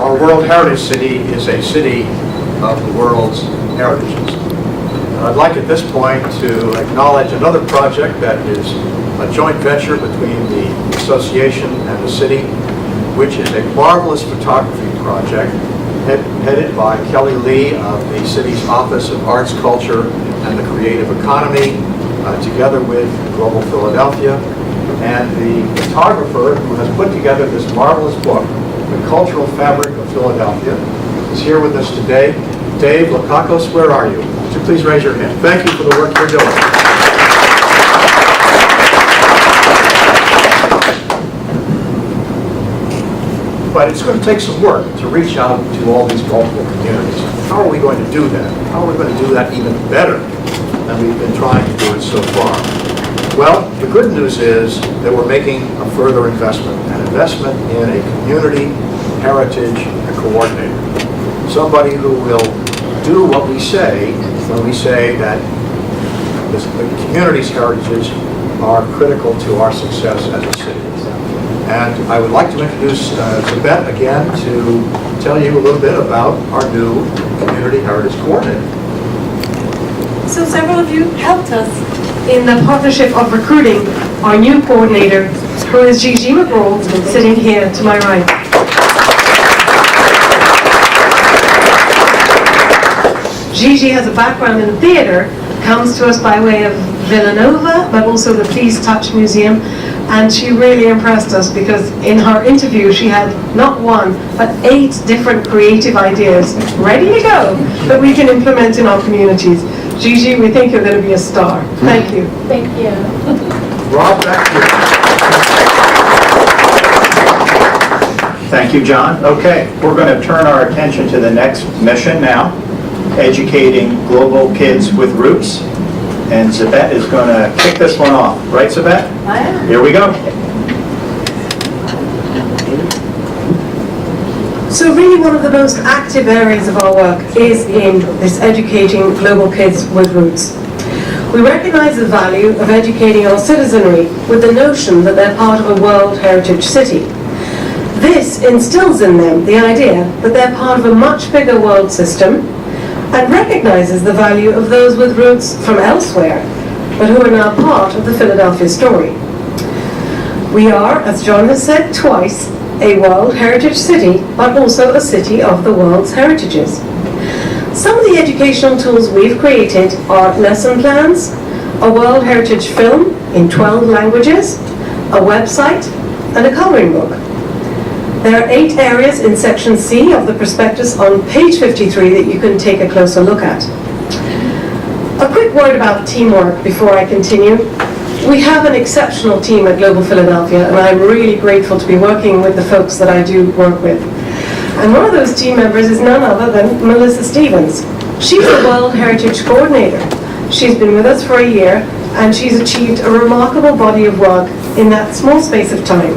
our World Heritage City is a city of the world's heritages. And I'd like at this point to acknowledge another project that is a joint venture between the association and the city, which is a marvelous photography project headed by Kelly Lee of the city's Office of Arts, Culture, and the Creative Economy, together with Global Philadelphia, and the photographer who has put together this marvelous book, The Cultural Fabric of Philadelphia, is here with us today. Dave Lakakos, where are you? Would you please raise your hand? Thank you for the work you're doing. But it's going to take some work to reach out to all these multiple communities. How are we going to do that? How are we going to do that even better than we've been trying to do it so far? Well, the good news is that we're making a further investment, an investment in a community heritage coordinator. Somebody who will do what we say when we say that the community's heritages are critical to our success as a city. And I would like to introduce Zabet again to tell you a little bit about our new Community Heritage Coordinator. So several of you helped us in the partnership of recruiting our new coordinator, who is Gigi McGraw, sitting here to my right. Gigi has a background in theater, comes to us by way of Villanova, but also the Please Touch Museum, and she really impressed us because in her interview she had not one, but 8 different creative ideas ready to go that we can implement in our communities. Gigi, we think you're going to be a star. Thank you. Thank you. Rob, back to you. Thank you, John. Okay, we're going to turn our attention to the next mission now, educating global kids with roots. And Zabet is going to kick this one off. Right, Zabet? I am. Here we go. So really one of the most active areas of our work is in this educating global kids with roots. We recognize the value of educating our citizenry with the notion that they're part of a World Heritage City. This instills in them the idea that they're part of a much bigger world system and recognizes the value of those with roots from elsewhere, but who are now part of the Philadelphia story. We are, as John has said twice, a World Heritage City, but also a city of the world's heritages. Some of the educational tools we've created are lesson plans, a World Heritage film in 12 languages, a website, and a coloring book. There are 8 areas in section C of the prospectus on page 53 that you can take a closer look at. A quick word about teamwork before I continue. We have an exceptional team at Global Philadelphia, and I'm really grateful to be working with the folks that I do work with. And one of those team members is none other than Melissa Stevens. She's the World Heritage Coordinator. She's been with us for a year, and she's achieved a remarkable body of work in that small space of time.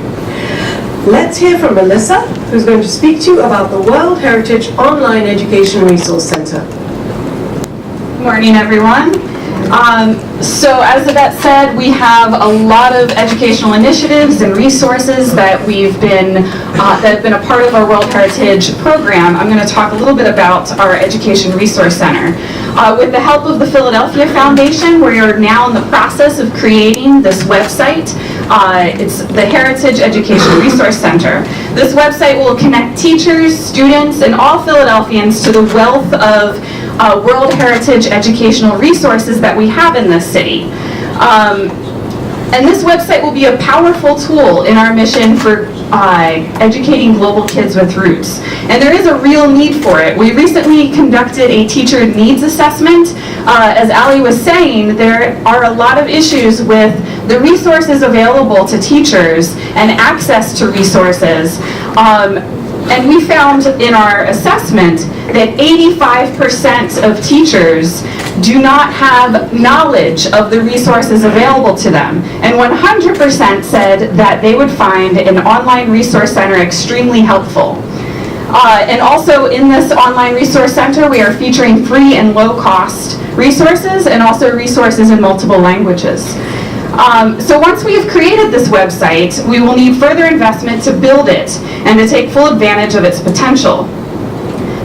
Let's hear from Melissa, who's going to speak to you about the World Heritage Online Education Resource Center. Good morning, everyone. So as Yvette said, we have a lot of educational initiatives and resources that that have been a part of our World Heritage program. I'm going to talk a little bit about our Education Resource Center. With the help of the Philadelphia Foundation, we are now in the process of creating this website. It's the Heritage Education Resource Center. This website will connect teachers, students, and all Philadelphians to the wealth of World Heritage educational resources that we have in this city. And this website will be a powerful tool in our mission for educating global kids with roots. And there is a real need for it. We recently conducted a teacher needs assessment. As Ali was saying, there are a lot of issues with the resources available to teachers and access to resources. And we found in our assessment that 85% of teachers do not have knowledge of the resources available to them. And 100% said that they would find an online resource center extremely helpful. And also in this online resource center, we are featuring free and low-cost resources and also resources in multiple languages. So once we have created this website, we will need further investment to build it and to take full advantage of its potential.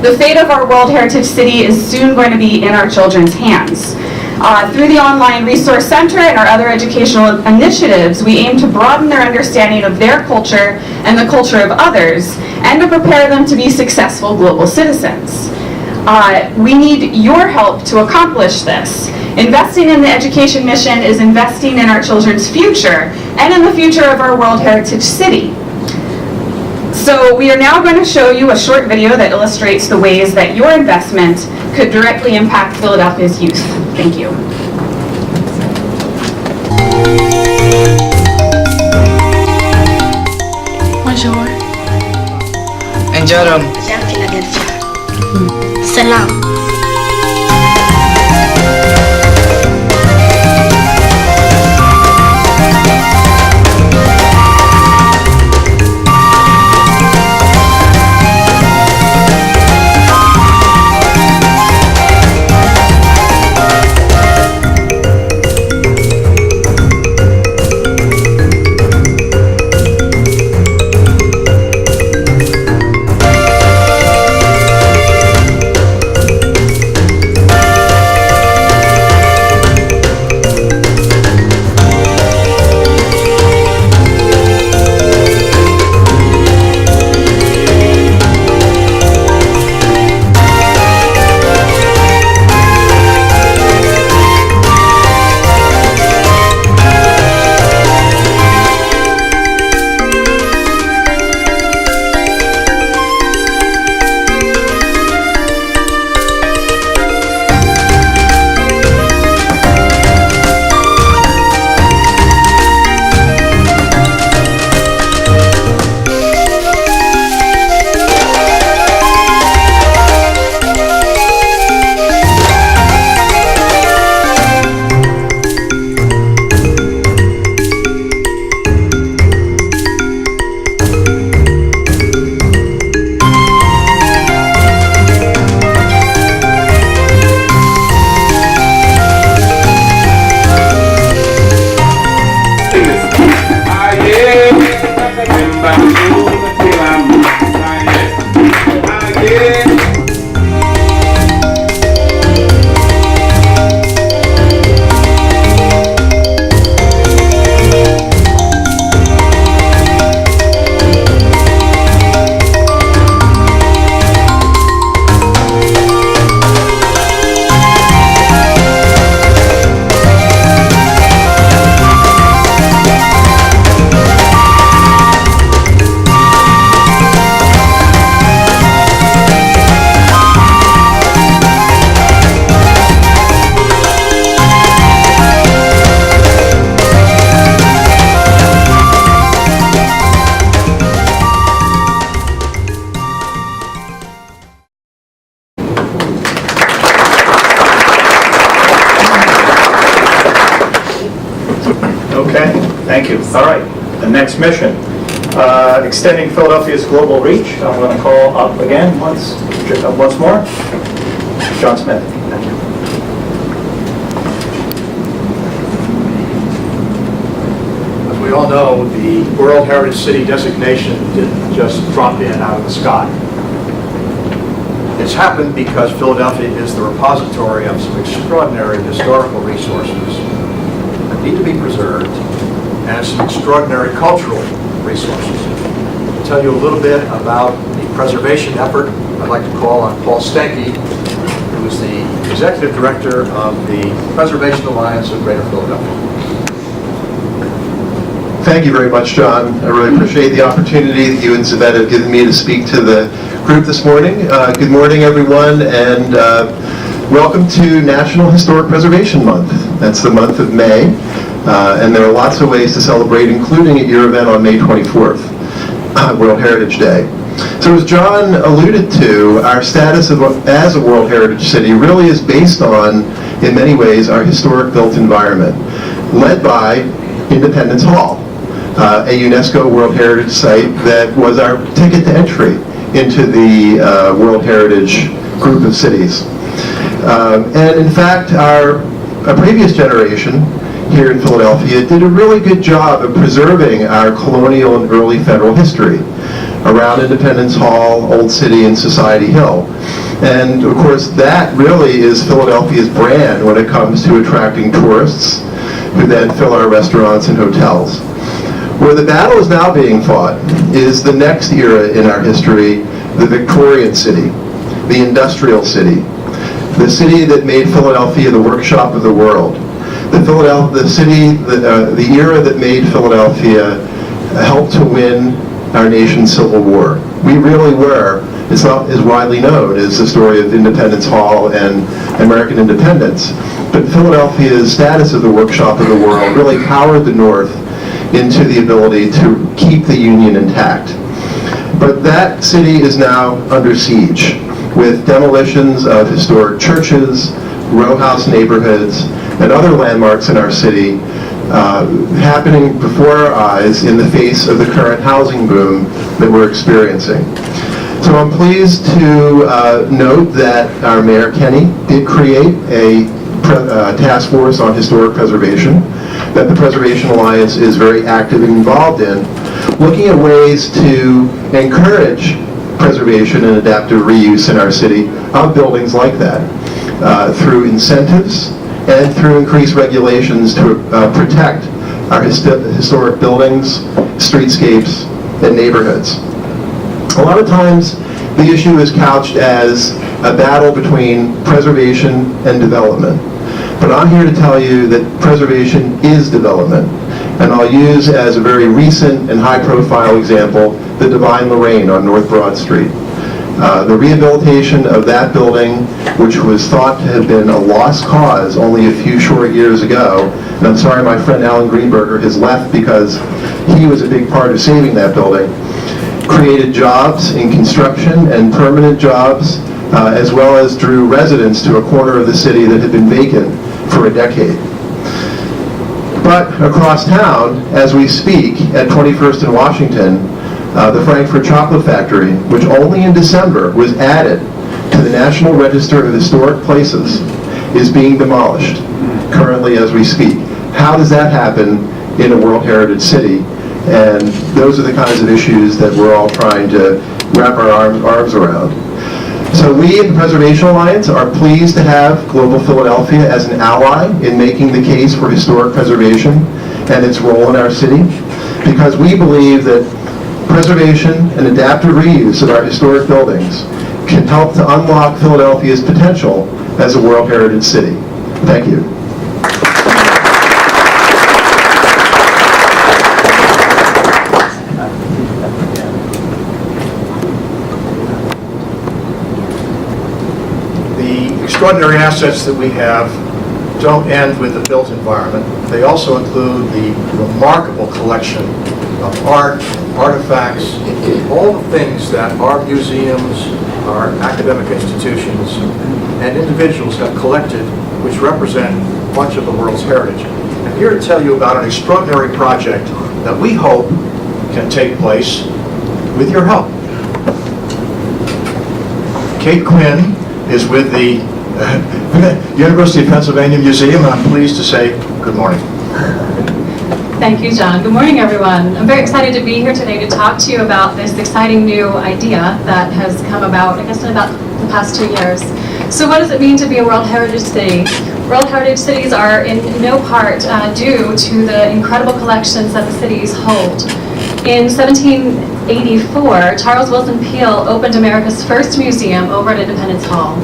The fate of our World Heritage City is soon going to be in our children's hands. Through the Online Resource Center and our other educational initiatives, we aim to broaden their understanding of their culture and the culture of others, and to prepare them to be successful global citizens. We need your help to accomplish this. Investing in the education mission is investing in our children's future and in the future of our World Heritage City. So we are now going to show you a short video that illustrates the ways that your investment could directly impact Philadelphia's youth. Thank you. Bonjour. Enjoy. Salam. Okay, thank you. All right, the next mission, extending Philadelphia's global reach. I'm going to call up again once more, John Smith. Thank you. As we all know, the World Heritage City designation didn't just drop in out of the sky. It's happened because Philadelphia is the repository of some extraordinary historical resources that need to be preserved, and some extraordinary cultural resources. To tell you a little bit about the preservation effort, I'd like to call on Paul Stenke, who is the Executive Director of the Preservation Alliance of Greater Philadelphia. Thank you very much, John. I really appreciate the opportunity that you and Zabet have given me to speak to the group this morning. Good morning, everyone, and welcome to National Historic Preservation Month. That's the month of May, and there are lots of ways to celebrate, including at your event on May 24th, World Heritage Day. So as John alluded to, our status as a World Heritage City really is based on, in many ways, our historic built environment, led by Independence Hall, a UNESCO World Heritage Site that was our ticket to entry into the World Heritage group of cities. And in fact, a previous generation here in Philadelphia did a really good job of preserving our colonial and early federal history. around Independence Hall, Old City, and Society Hill. And of course, that really is Philadelphia's brand when it comes to attracting tourists who then fill our restaurants and hotels. Where the battle is now being fought is the next era in our history, the Victorian city, the industrial city, the city that made Philadelphia the workshop of the world. The era that made Philadelphia helped to win our nation's Civil War. We really were, it's not as widely known as the story of Independence Hall and American independence, but Philadelphia's status of the workshop of the world really powered the North into the ability to keep the Union intact. But that city is now under siege with demolitions of historic churches, row house neighborhoods, and other landmarks in our city happening before our eyes in the face of the current housing boom that we're experiencing. So I'm pleased to note that our Mayor Kenny did create a task force on historic preservation that the Preservation Alliance is very active and involved in, looking at ways to encourage preservation and adaptive reuse in our city of buildings like that through incentives and through increased regulations to protect our historic buildings, streetscapes, and neighborhoods. A lot of times the issue is couched as a battle between preservation and development. But I'm here to tell you that preservation is development. And I'll use as a very recent and high-profile example the Divine Lorraine on North Broad Street. The rehabilitation of that building, which was thought to have been a lost cause only a few short years ago, and I'm sorry my friend Alan Greenberger has left because he was a big part of saving that building, created jobs in construction and permanent jobs, as well as drew residents to a corner of the city that had been vacant for a decade. But across town, as we speak, at 21st and Washington, the Frankfurt Chocolate Factory, which only in December was added to the National Register of Historic Places, is being demolished currently as we speak. How does that happen in a World Heritage City? And those are the kinds of issues that we're all trying to wrap our arms around. So we at the Preservation Alliance are pleased to have Global Philadelphia as an ally in making the case for historic preservation and its role in our city, because we believe that preservation and adaptive reuse of our historic buildings can help to unlock Philadelphia's potential as a World Heritage City. Thank you. The extraordinary assets that we have don't end with the built environment. They also include the remarkable collection of art, artifacts, all the things that our museums, our academic institutions, and individuals have collected, which represent much of the world's heritage. I'm here to tell you about an extraordinary project that we hope can take place with your help. Kate Quinn is with the University of Pennsylvania Museum, and I'm pleased to say good morning. Thank you, John. Good morning, everyone. I'm very excited to be here today to talk to you about this exciting new idea that has come about, I guess, in about the past 2 years. So what does it mean to be a World Heritage City? World Heritage Cities are in no part due to the incredible collections that the cities hold. In 1784, Charles Willson Peale opened America's first museum over at Independence Hall.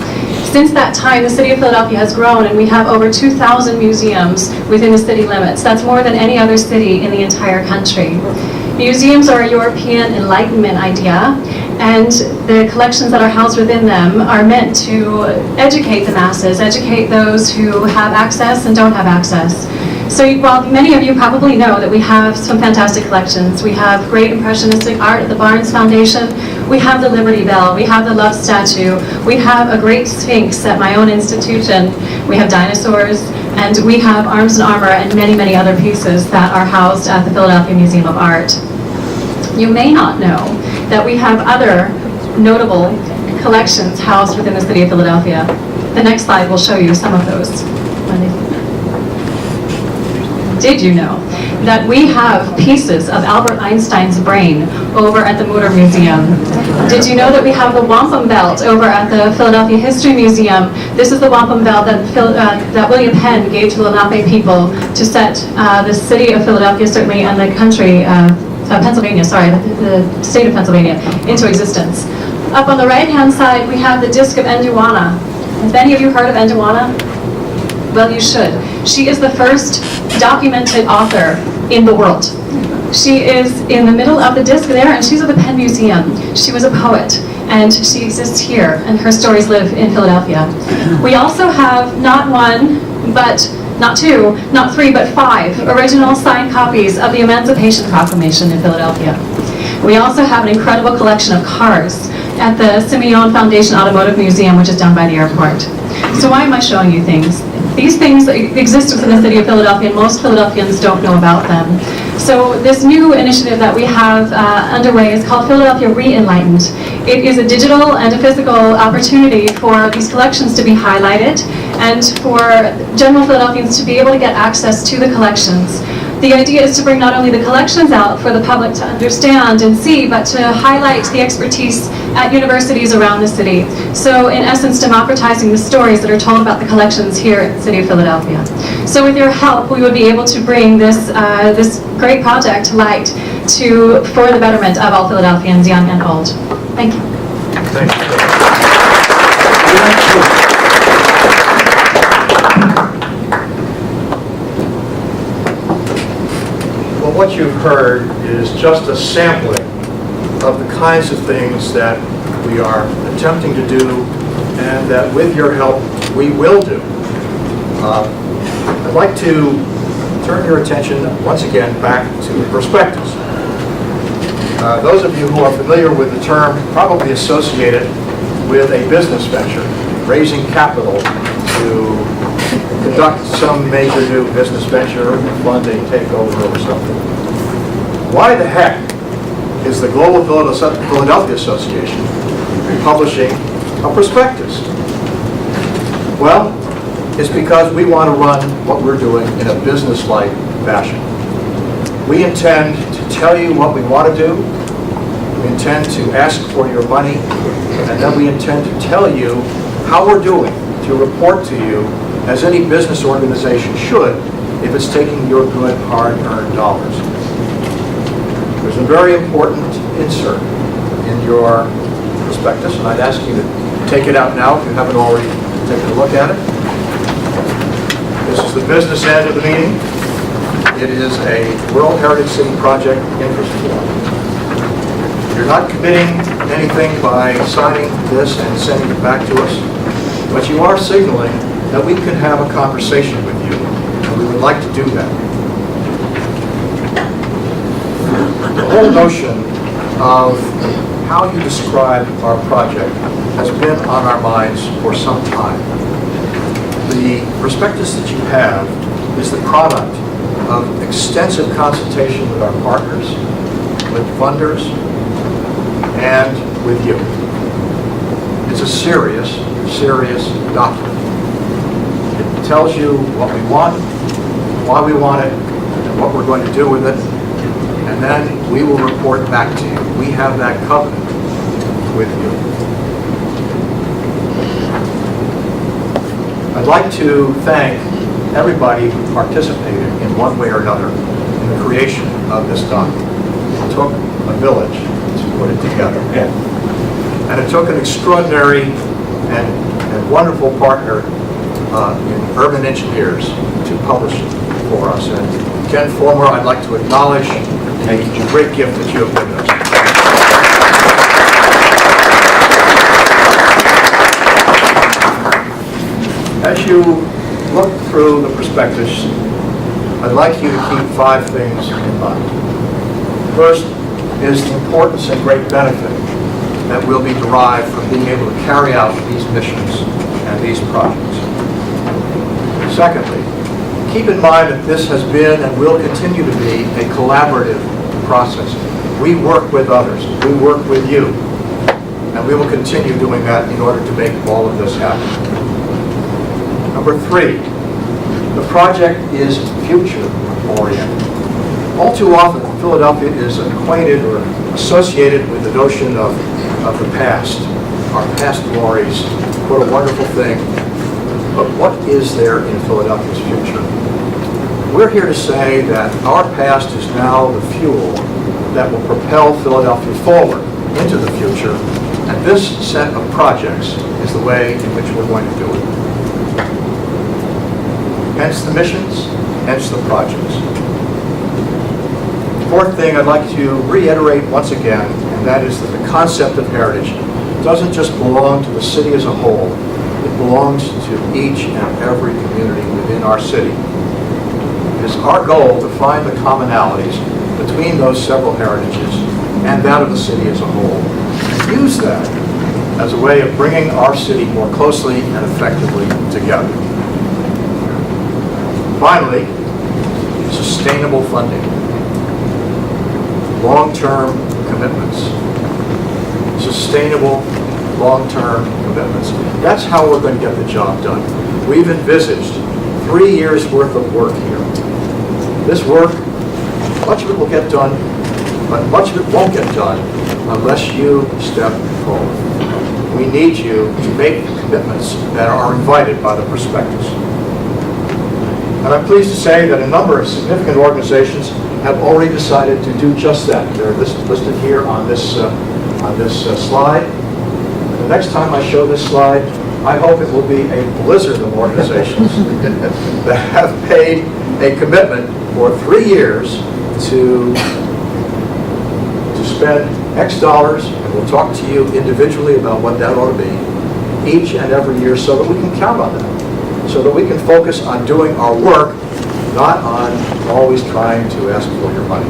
Since that time, the city of Philadelphia has grown, and we have over 2,000 museums within the city limits. That's more than any other city in the entire country. Museums are a European Enlightenment idea, and the collections that are housed within them are meant to educate the masses, educate those who have access and don't have access. So while many of you probably know that we have some fantastic collections, we have great impressionistic art at the Barnes Foundation, we have the Liberty Bell, we have the Love Statue, we have a great Sphinx at my own institution, we have dinosaurs, and we have Arms and Armor and many, many other pieces that are housed at the Philadelphia Museum of Art. You may not know that we have other notable collections housed within the city of Philadelphia. The next slide will show you some of those. Did you know that we have pieces of Albert Einstein's brain over at the Motor Museum? Did you know that we have the wampum belt over at the Philadelphia History Museum? This is the wampum belt that William Penn gave to the Lenape people to set the city of Philadelphia, certainly, and the country, Pennsylvania, sorry, the state of Pennsylvania, into existence. Up on the right-hand side, we have the disc of Enduana. Have any of you heard of Enduana? Well, you should. She is the first documented author in the world. She is in the middle of the disc there, and she's at the Penn Museum. She was a poet, and she exists here, and her stories live in Philadelphia. We also have not one, but not two, not three, but 5 original signed copies of the Emancipation Proclamation in Philadelphia. We also have an incredible collection of cars at the Simeon Foundation Automotive Museum, which is down by the airport. So why am I showing you things? These things exist within the city of Philadelphia, and most Philadelphians don't know about them. So this new initiative that we have underway is called Philadelphia Re-Enlightened. It is a digital and a physical opportunity for these collections to be highlighted and for general Philadelphians to be able to get access to the collections. The idea is to bring not only the collections out for the public to understand and see, but to highlight the expertise at universities around the city. So in essence, democratizing the stories that are told about the collections here in the city of Philadelphia. So with your help, we would be able to bring this, this great project to light for the betterment of all Philadelphians, young and old. Thank you. Thank you. Well, what you've heard is just a sampling of the kinds of things that we are attempting to do and that with your help we will do. I'd like to turn your attention once again back to the prospectus. Those of you who are familiar with the term probably associate it with a business venture, raising capital to conduct some major new business venture, fund a takeover or something. Why the heck is the Global Philadelphia Association publishing a prospectus? Well, it's because we want to run what we're doing in a business-like fashion. We intend to tell you what we want to do. We intend to ask for your money, and then we intend to tell you how we're doing, to report to you as any business organization should if it's taking your good, hard-earned dollars. There's a very important insert in your prospectus, and I'd ask you to take it out now if you haven't already taken a look at it. This is the business end of the meeting. It is a World Heritage City Project interest form. You're not committing anything by signing this and sending it back to us, but you are signaling that we can have a conversation with you, and we would like to do that. The whole notion of how you describe our project has been on our minds for some time. The prospectus that you have is the product of extensive consultation with our partners, with funders, and with you. It's a serious, serious document. It tells you what we want, why we want it, and what we're going to do with it, and then we will report back to you. We have that covenant with you. I'd like to thank everybody who participated in one way or another in the creation of this document. It took a village to put it together. And it took an extraordinary and wonderful partner in Urban Engineers to publish it for us. And Ken Fulmer, I'd like to acknowledge the great gift that you have given us. As you look through the prospectus, I'd like you to keep 5 things in mind. First is the importance and great benefit that will be derived from being able to carry out these missions and these projects. Secondly, keep in mind that this has been and will continue to be a collaborative process. We work with others, we work with you, and we will continue doing that in order to make all of this happen. Number 3, The project is future-oriented. All too often, Philadelphia is acquainted or associated with the notion of the past, our past glories. What a wonderful thing. But what is there in Philadelphia's future? We're here to say that our past is now the fuel that will propel Philadelphia forward into the future, and this set of projects is the way in which we're going to do it. Hence the missions, hence the projects. Fourth thing I'd like to reiterate once again, and that is that the concept of heritage doesn't just belong to the city as a whole, it belongs to each and every community within our city. It is our goal to find the commonalities between those several heritages and that of the city as a whole, and use that as a way of bringing our city more closely and effectively together. Finally, sustainable funding. Long-term commitments. Sustainable, long-term commitments. That's how we're going to get the job done. We've envisaged 3 years' worth of work here. This work, much of it will get done, but much of it won't get done unless you step forward. We need you to make commitments that are invited by the prospectus. And I'm pleased to say that a number of significant organizations have already decided to do just that. They're listed here on this slide. And the next time I show this slide, I hope it will be a blizzard of organizations that have paid a commitment for 3 years to spend X dollars, and we'll talk to you individually about what that ought to be, each and every year, so that we can count on that, so that we can focus on doing our work, not on always trying to ask for your money.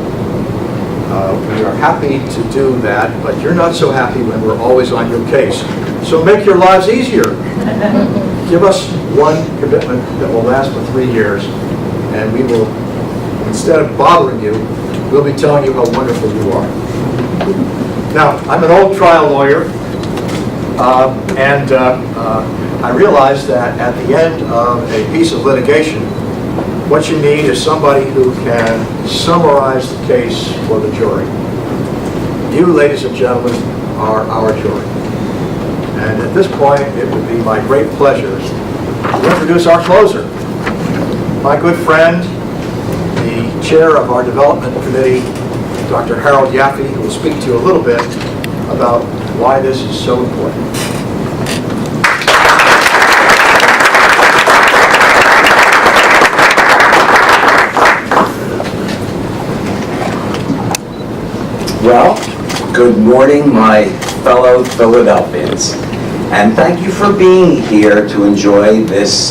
We are happy to do that, but you're not so happy when we're always on your case. So make your lives easier. Give us one commitment that will last for 3 years, and we will, instead of bothering you, we'll be telling you how wonderful you are. Now, I'm an old trial lawyer, and I realize that at the end of a piece of litigation, what you need is somebody who can summarize the case for the jury. You, ladies and gentlemen, are our jury. And at this point, it would be my great pleasure to introduce our closer, my good friend, the chair of our development committee, Dr. Harold Yaffe, who will speak to you a little bit about why this is so important. Well, good morning, my fellow Philadelphians, and thank you for being here to enjoy this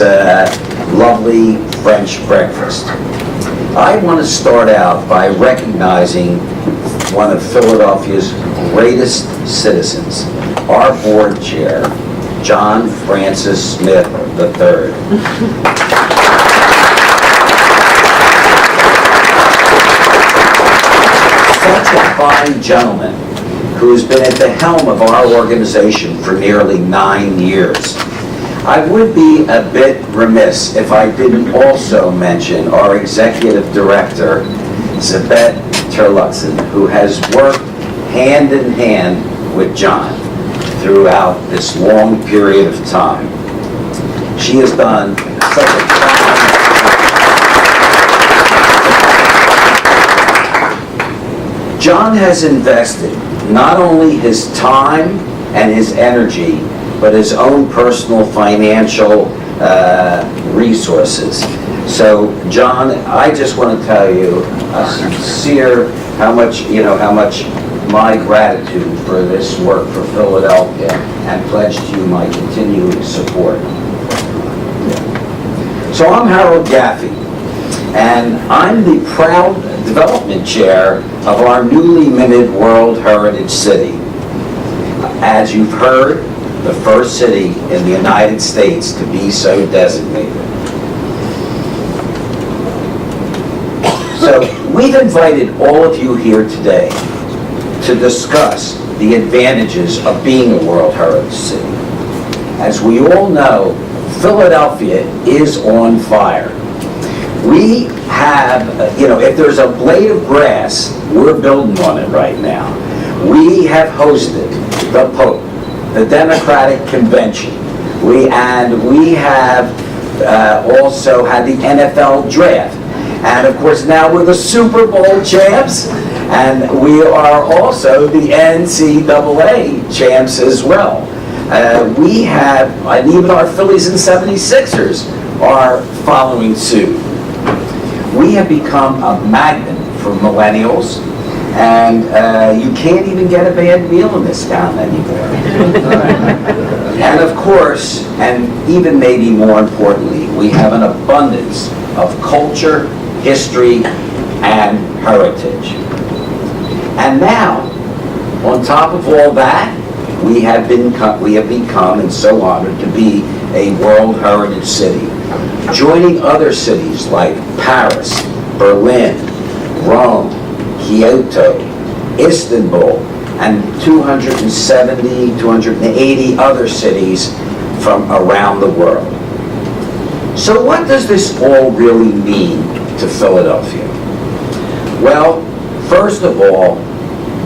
lovely French breakfast. I want to start out by recognizing one of Philadelphia's greatest citizens, our board chair, John Francis Smith III. Such a fine gentleman who has been at the helm of our organization for nearly 9 years. I would be a bit remiss if I didn't also mention our executive director, Zabet Terlutzen, who has worked hand in hand with John throughout this long period of time. She has done such a John has invested not only his time and his energy, but his own personal financial resources. So, John, I just want to tell you a sincere how much my gratitude for this work for Philadelphia, and pledge to you my continuing support. So I'm Harold Yaffe, and I'm the proud development chair of our newly minted World Heritage City. As you've heard, the first city in the United States to be so designated. So we've invited all of you here today to discuss the advantages of being a World Heritage City. As we all know, Philadelphia is on fire. We have, if there's a blade of grass, we're building on it right now. We have hosted the Pope, the Democratic Convention. We have also had the NFL Draft. And of course now we're the Super Bowl champs, and we are also the NCAA champs as well. We have, and even our Phillies and 76ers are following suit. We have become a magnet for millennials, and you can't even get a bad meal in this town anymore. And of course, and even maybe more importantly, we have an abundance of culture, history, and heritage. And now, on top of all that, we have become, and so honored to be, a World Heritage City, joining other cities like Paris, Berlin, Rome, Kyoto, Istanbul, and 270, 280 other cities from around the world. So what does this all really mean to Philadelphia? Well, first of all,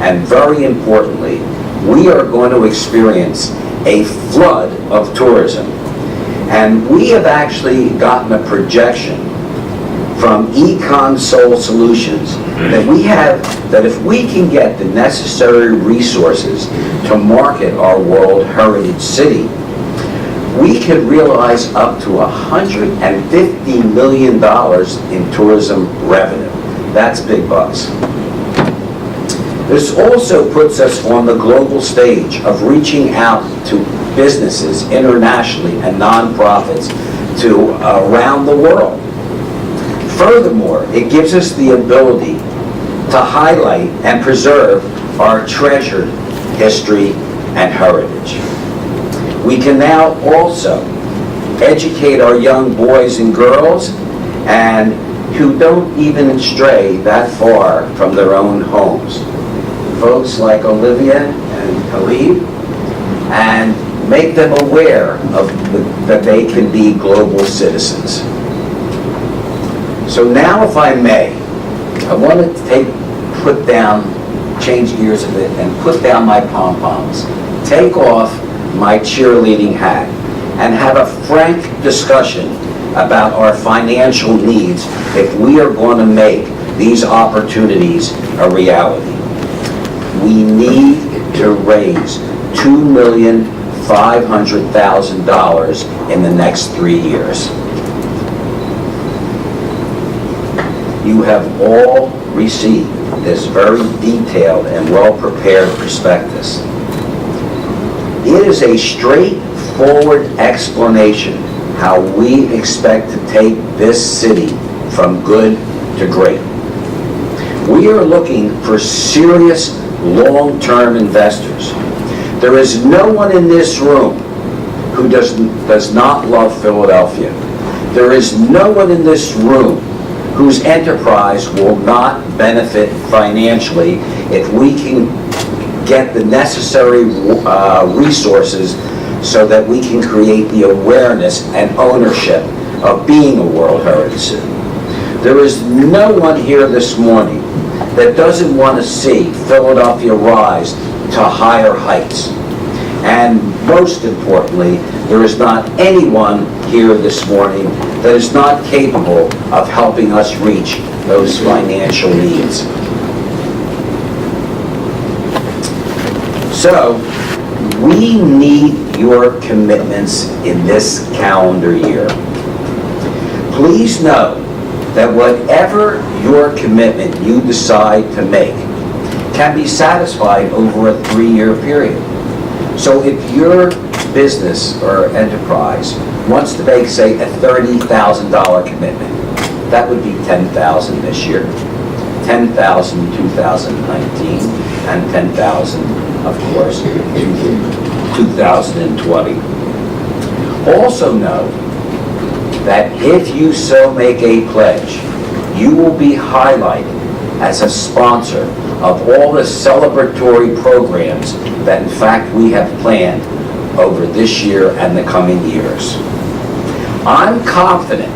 and very importantly, we are going to experience a flood of tourism. And we have actually gotten a projection from Econ Solutions that if we can get the necessary resources to market our World Heritage City, we could realize up to $150 million in tourism revenue. That's big bucks. This also puts us on the global stage of reaching out to businesses internationally and nonprofits to around the world. Furthermore, it gives us the ability to highlight and preserve our treasured history and heritage. We can now also educate our young boys and girls and who don't even stray that far from their own homes. Folks like Olivia and Khalid, and make them aware of that they can be global citizens. So now, if I may, I want to change gears a bit and put down my pom-poms, take off my cheerleading hat, and have a frank discussion about our financial needs if we are going to make these opportunities a reality. We need to raise $2,500,000 in the next 3 years. You have all received this very detailed and well-prepared prospectus. It is a straightforward explanation how we expect to take this city from good to great. We are looking for serious long-term investors. There is no one in this room who does not love Philadelphia. There is no one in this room whose enterprise will not benefit financially if we can get the necessary resources so that we can create the awareness and ownership of being a World Heritage City. There is no one here this morning that doesn't want to see Philadelphia rise to higher heights. And most importantly, there is not anyone here this morning that is not capable of helping us reach those financial needs. So, we need your commitments in this calendar year. Please know that whatever your commitment you decide to make can be satisfied over a 3-year period. So if your business or enterprise wants to make, say, a $30,000 commitment, that would be $10,000 this year, $10,000 in 2019, and $10,000, of course, in 2020. Also know that if you so make a pledge, you will be highlighted as a sponsor of all the celebratory programs that in fact we have planned over this year and the coming years. I'm confident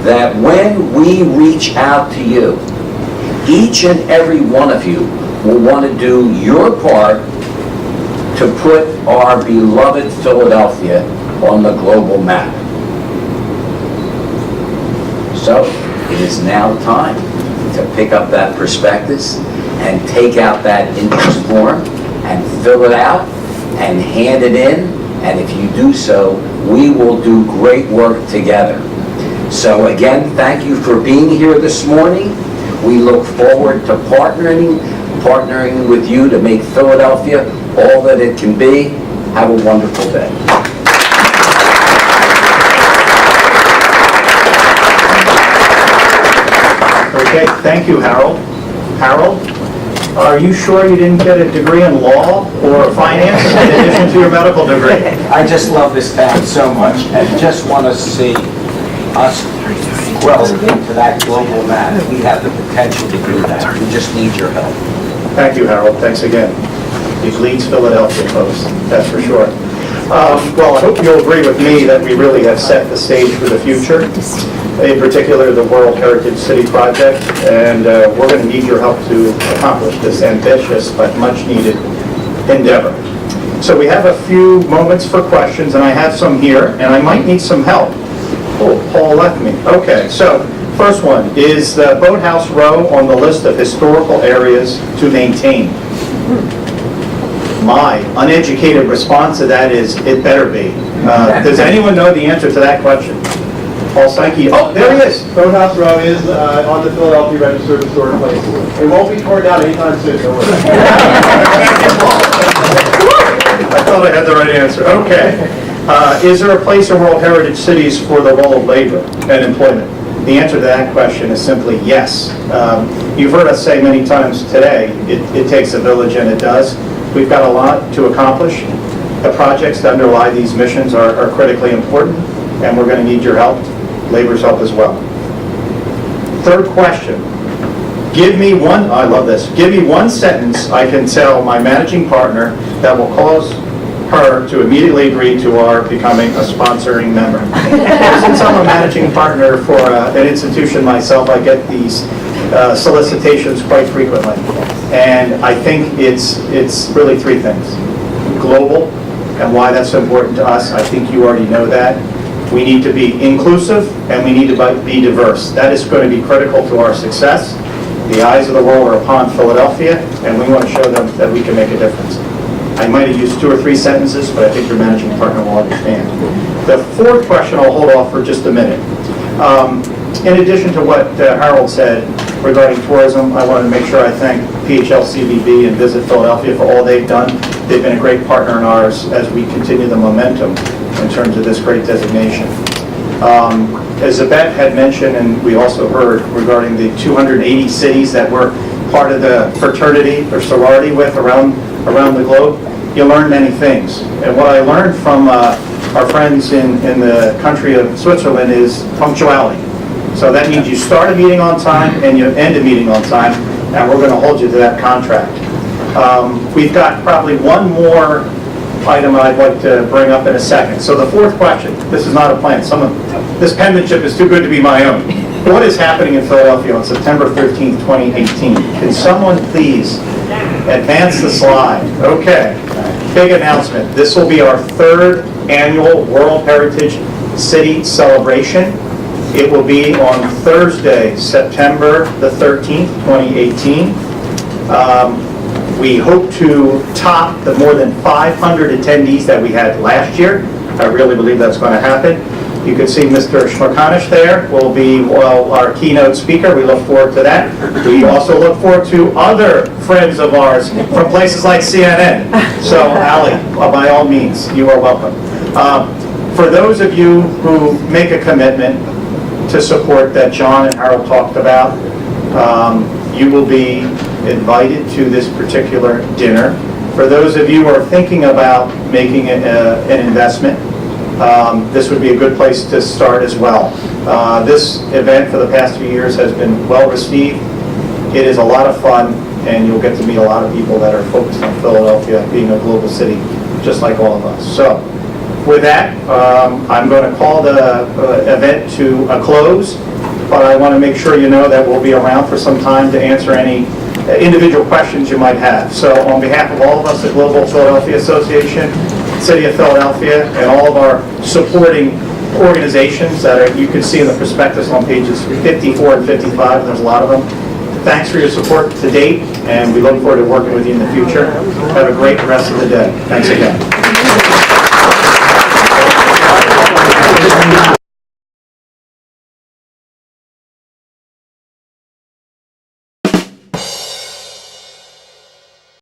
that when we reach out to you, each and every one of you will want to do your part to put our beloved Philadelphia on the global map. So, it is now time to pick up that prospectus and take out that interest form and fill it out and hand it in, and if you do so, we will do great work together. So again, thank you for being here this morning. We look forward to partnering with you to make Philadelphia all that it can be. Have a wonderful day. Okay, thank you, Harold. Harold, are you sure you didn't get a degree in law or finance in addition to your medical degree? I just love this town so much and just want to see us grow into that global map. We have the potential to do that. We just need your help. Thank you, Harold. Thanks again. It leads Philadelphia, folks, that's for sure. Well, I hope you'll agree with me that we really have set the stage for the future, in particular the World Heritage City Project, and we're going to need your help to accomplish this ambitious but much needed endeavor. So we have a few moments for questions, and I have some here, and I might need some help. Oh, Paul left me. Okay, so first one, is the Boathouse Row on the list of historical areas to maintain? My uneducated response to that is, it better be. Does anyone know the answer to that question? Paul Sankey, oh, there he is. Boathouse Row is on the Philadelphia Register of Historic Places. It won't be torn down anytime soon, don't worry. I thought I had the right answer. Okay. Is there a place in World Heritage Cities for the role of labor and employment? The answer to that question is simply yes. You've heard us say many times today, it takes a village, and it does. We've got a lot to accomplish. The projects that underlie these missions are critically important, and we're going to need your help, labor's help as well. Third question. Give me one, I love this, give me one sentence I can tell my managing partner that will cause her to immediately agree to our becoming a sponsoring member. Since I'm a managing partner for an institution myself, I get these solicitations quite frequently. And I think it's really three things. Global, and why that's so important to us. I think you already know that. We need to be inclusive, and we need to be diverse. That is going to be critical to our success. The eyes of the world are upon Philadelphia, and we want to show them that we can make a difference. I might have used 2 or 3 sentences, but I think your managing partner will understand. The fourth question I'll hold off for just a minute. In addition to what Harold said regarding tourism, I want to make sure I thank PHL-CVB and Visit Philadelphia for all they've done. They've been a great partner in ours as we continue the momentum in terms of this great designation. As Yvette had mentioned, and we also heard regarding the 280 cities that we're part of the fraternity or sorority with around the globe, you learn many things. And what I learned from our friends in the country of Switzerland is punctuality. So that means you start a meeting on time and you end a meeting on time, and we're going to hold you to that contract. We've got probably one more item I'd like to bring up in a second. So the fourth question, this is not a plan. This penmanship is too good to be my own. What is happening in Philadelphia on September 13th, 2018? Can someone please advance the slide? Okay, big announcement. This will be our 3rd annual World Heritage City celebration. It will be on Thursday, September the 13th, 2018. We hope to top the more than 500 attendees that we had last year. I really believe that's going to happen. You can see Mr. Shmerkanish there will be our keynote speaker. We look forward to that. We also look forward to other friends of ours from places like CNN. So, Ali, by all means, you are welcome. For those of you who make a commitment to support that John and Harold talked about, you will be invited to this particular dinner. For those of you who are thinking about making an investment, this would be a good place to start as well. This event for the past few years has been well received. It is a lot of fun, and you'll get to meet a lot of people that are focused on Philadelphia being a global city, just like all of us. So, with that, I'm going to call the event to a close. but I want to make sure you know that we'll be around for some time to answer any individual questions you might have. So on behalf of all of us at Global Philadelphia Association, City of Philadelphia, and all of our supporting organizations that you can see in the prospectus on pages 54 and 55, there's a lot of them. Thanks for your support to date, and we look forward to working with you in the future. Have a great rest of the day. Thanks again.